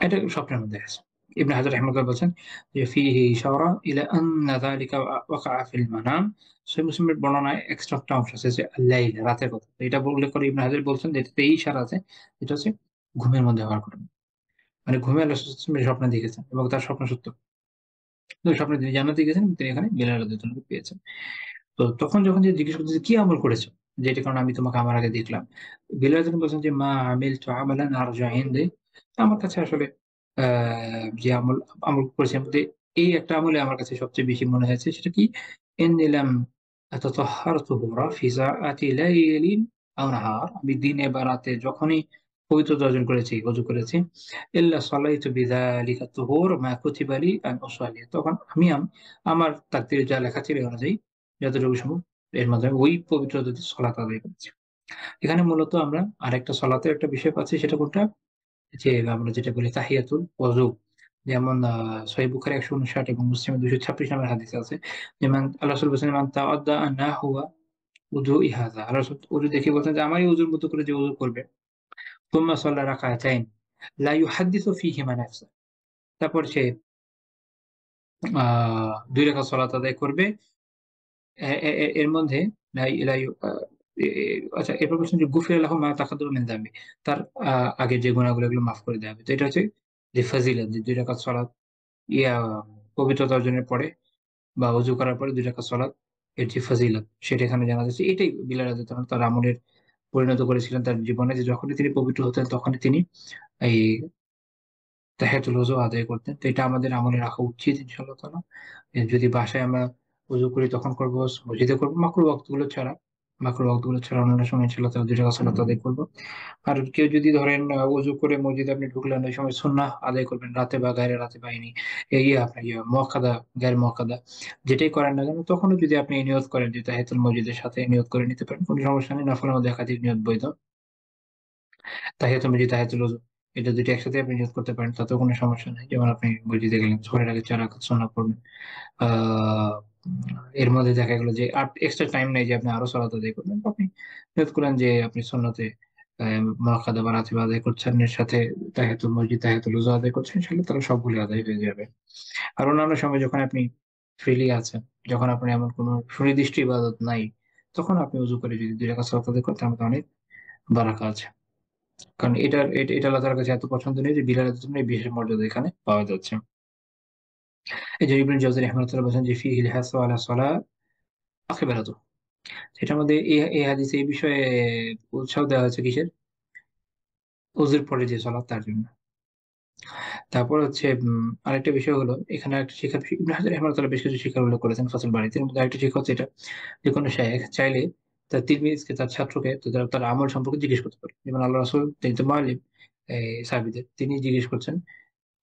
এটা স্বপ্নের মধ্যে আছে। ইবনে হাজার রাহিমাহুল্লাহ বলছেন যে ফিহি ইশারা ইলা আন্না যালিকা ওয়াকা'a ফিল মানাম। সহিহ মুসলিমের বর্ণনায় এক্সট্রা একটা অংশ আছে যে আল-লাইল, রাতের কথা। এটা উল্লেখ করে ইবনে হাজার বলছেন যে এটাতে এই ইশারা আছে, এটা হচ্ছে ঘুমের মধ্যে হওয়ার ঘটনা। মানে ঘুমে আল্লাহ সাল্লাল্লাহু আলাইহি ওয়াসাল্লাম স্বপ্ন দেখেছেন এবং তার স্বপ্ন সত্য। তো স্বপ্নে তিনি জান্নাতে গেছেন, তিনি এখানে বিলাল রাদিয়াল্লাহু আনহু পেয়েছেন। তো তখন যখন যে জিজ্ঞেস করতেছে, "কি আমল করেছো? যেটার কারণে আমি তোমাকে আমার আগে দেখলাম?" বিলাল রাদিয়াল্লাহু আনহু বলছেন যে, "মা আমিলতু আমালান আরজা ইনদি।" আমার কাছে আসলে আ যে আমল করেছি এর মধ্যে এই একটা আমলই আমার কাছে সবচেয়ে বেশি মনে হয়েছে। সেটা কি? ইন্নী লাম আতাতাহহার তুহুরা ফি সাআতি লাইলিন আও নাহার। আমি দিনে বা রাতে যখনই পবিত্রতা অর্জন করেছি, ওযু করেছি, ইল্লা সাল্লাইতু বিযালিকা তুহুর মা কুতিবা লি আন উসাল্লি। তখন আমি আমার তাকদীরে যা লেখা ছিল এই অনুযায়ী যতটুকু সম্ভব এর মাধ্যমে ওই পবিত্রতাতে সালাত আদায় করেছি। এখানে মূলত আমরা আরেকটা সালাতের একটা বিষয় পাচ্ছি, সেটা কোনটা? যে আমরা যেটা বলি তাহিয়াতুল ওযু। যেমন সহিহ বুখারী ১৫৯ এবং মুসলিমে ২২৬ নম্বর হাদিসে আছে। যেমন আল্লাহ রাসূল বলেছেন, "মান তাওয়াদ্দাআ নাহওয়া উযুই হাযা।" আল্লাহ রাসূল ওযু দেখে বলছেন যে আমার এই ওযুর মতো করে যে ওযু করবে। সুম্মা সাল্লা রাকাআতাইন লা ইউহাদ্দিসু ফীহিমা নাফসা। তারপর সে আ ২ রাকাত সালাত আদায় করবে। এ এ এ এর মধ্যে লাই লাই আ এ এ আচ্ছা, এরপর বলছেন যে গুফিরা লাহু মা তাকাদ্দামা মিন যামবি। তার আগের যে গুনাহগুলো এগুলো মাফ করে দেওয়া হবে। তো এটা হচ্ছে যে ফজিলত, যে ২ রাকাত সালাত ইয়া পবিত্রতা অর্জনের পরে বা ওযু করার পরে ২ রাকাত সালাত এর যে ফজিলত সেটা এখানে জানা যাচ্ছে। এটাই বিলাল রাদিয়াল্লাহু আনহু তার আমলের পরিণত করেছিলেন তার জীবনে, যে যখনই তিনি পবিত্র হতেন তখনই তিনি এই তাহিয়াতুল ওযু আদায় করতেন। তো এটা আমাদের আমলে রাখা উচিত ইনশাআল্লাহ তাআলা। যদি বাসায় আমরা ওযু করি তখন করব, মসজিদে করব, মাকরুহ ওয়াক্তগুলো ছাড়া। মাকরুহ ওয়াক্তগুলো ছাড়া অন্যান্য সময় ইনশাআল্লাহ তাআলা ২ রাকাত সালাত আদায় করব। আর কেউ যদি ধরেন ওযু করে মসজিদে আপনি ঢুকলেন, ওই সময় সুন্নাহ আদায় করবেন রাতে বা গায়রে রাতে বা আপনার মুআক্কাদা, গায়র মুআক্কাদা যেটাই করেন না কেন, তখনও যদি আপনি নিয়ত করেন যে তাহিয়াতুল মসজিদের সাথে নিয়ত করে নিতে পারেন। কোন সমস্যা নেই। নফলের মধ্যে একাধিক নিয়ত বৈধ। তাহিয়াতুল মসজিদ, তাহিয়াতুল ওযু এটা ২ টা একসাথে আপনি নিয়ত করতে পারেন। তাতেও কোন সমস্যা নাই। যেমন আপনি মসজিদে গেলেন, যোহরের আগে ৪ রাকাত সুন্নাহ পড়বেন। আ এর মধ্যে দেখা গেল যে এক্সট্রা টাইম নেই যে আপনি আরো সালাত আদায় করবেন। আপনি নিয়ত করলেন যে আপনি সুন্নতে মুআক্কাদা বা রাতিবা আদায় করছেন, এর সাথে তাহিয়াতুল মসজিদ, তাহিয়াতুল ওযু আদায় করছেন, ইনশাআল্লাহ তাহলে সবগুলো আদায় হয়ে যাবে। আর অন্যান্য সময় যখন আপনি ফ্রিলি আছেন, যখন আপনার এমন কোন সুনির্দিষ্ট ইবাদত নাই, তখন আপনি ওযু করে যদি ২ রাকাত সালাত আদায় করেন তার মধ্যে অনেক বারাকা আছে। কারণ এটা আল্লাহ তাআলার কাছে এত পছন্দনীয় যে বিলালের জন্য এই বিশেষ মর্যাদা এখানে পাওয়া যাচ্ছে। এই যে ইবনে জাওজি রাহিমাহুল্লাহ বলেছেন যে ফিহিল হাসু আলা সালাত আখিরাতু। সেটার মধ্যে এই হাদিসে এই বিষয়ে উৎসাহ দেওয়া হয়েছে কিসের? ওযুর পরে যে সালাত তার জন্য। তারপর হচ্ছে আরেকটা বিষয় হলো এখানে একটা শিক্ষার বিষয়, ইবনে হাজার রাহিমাহুল্লাহ বেশ কিছু শিক্ষার উল্লেখ করেছেন ফাথুল বারীতে। এর মধ্যে আরেকটা শিক্ষা হচ্ছে এটা যে কোন শাইখ চাইলে তার তিলমিজকে, তার ছাত্রকে তার আমল সম্পর্কে জিজ্ঞেস করতে পারে। যেমন আল্লাহ রাসূল তিনি তো মুআল্লিম সাহাবীদের। তিনি জিজ্ঞেস করছেন।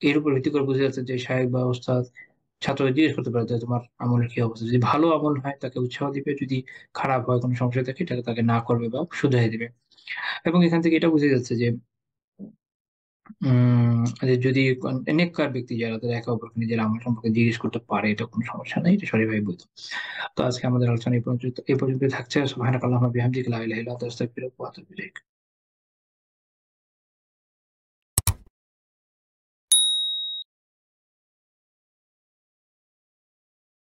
এর উপর ভিত্তি করে বোঝা যাচ্ছে যে শায়েখ বা ওস্তাদ ছাত্রকে জিজ্ঞেস করতে পারে যে, "তোমার আমলের কি অবস্থা?" যদি ভালো আমল হয় তাকে উৎসাহ দিবে, যদি খারাপ হয় কোন সমস্যা থাকে এটাকে তাকে না করবে বা শুধরাই দিবে। এবং এখান থেকে এটা বোঝা যাচ্ছে যে যে যদি নেককার ব্যক্তি যারা তারা একে অপরকে নিজের আমল সম্পর্কে জিজ্ঞেস করতে পারে, এটা কোন সমস্যা নাই। এটা শরীয়ভাবে বৈধ। তো আজকে আমাদের আলোচনা এই পর্যন্তই থাকছে। সুবহানাকাল্লাহুম্মা বিহামদিকা লা ইলাহা ইল্লা আনতা আস্তাগফিরুকা ওয়া আতুবু ইলাইক।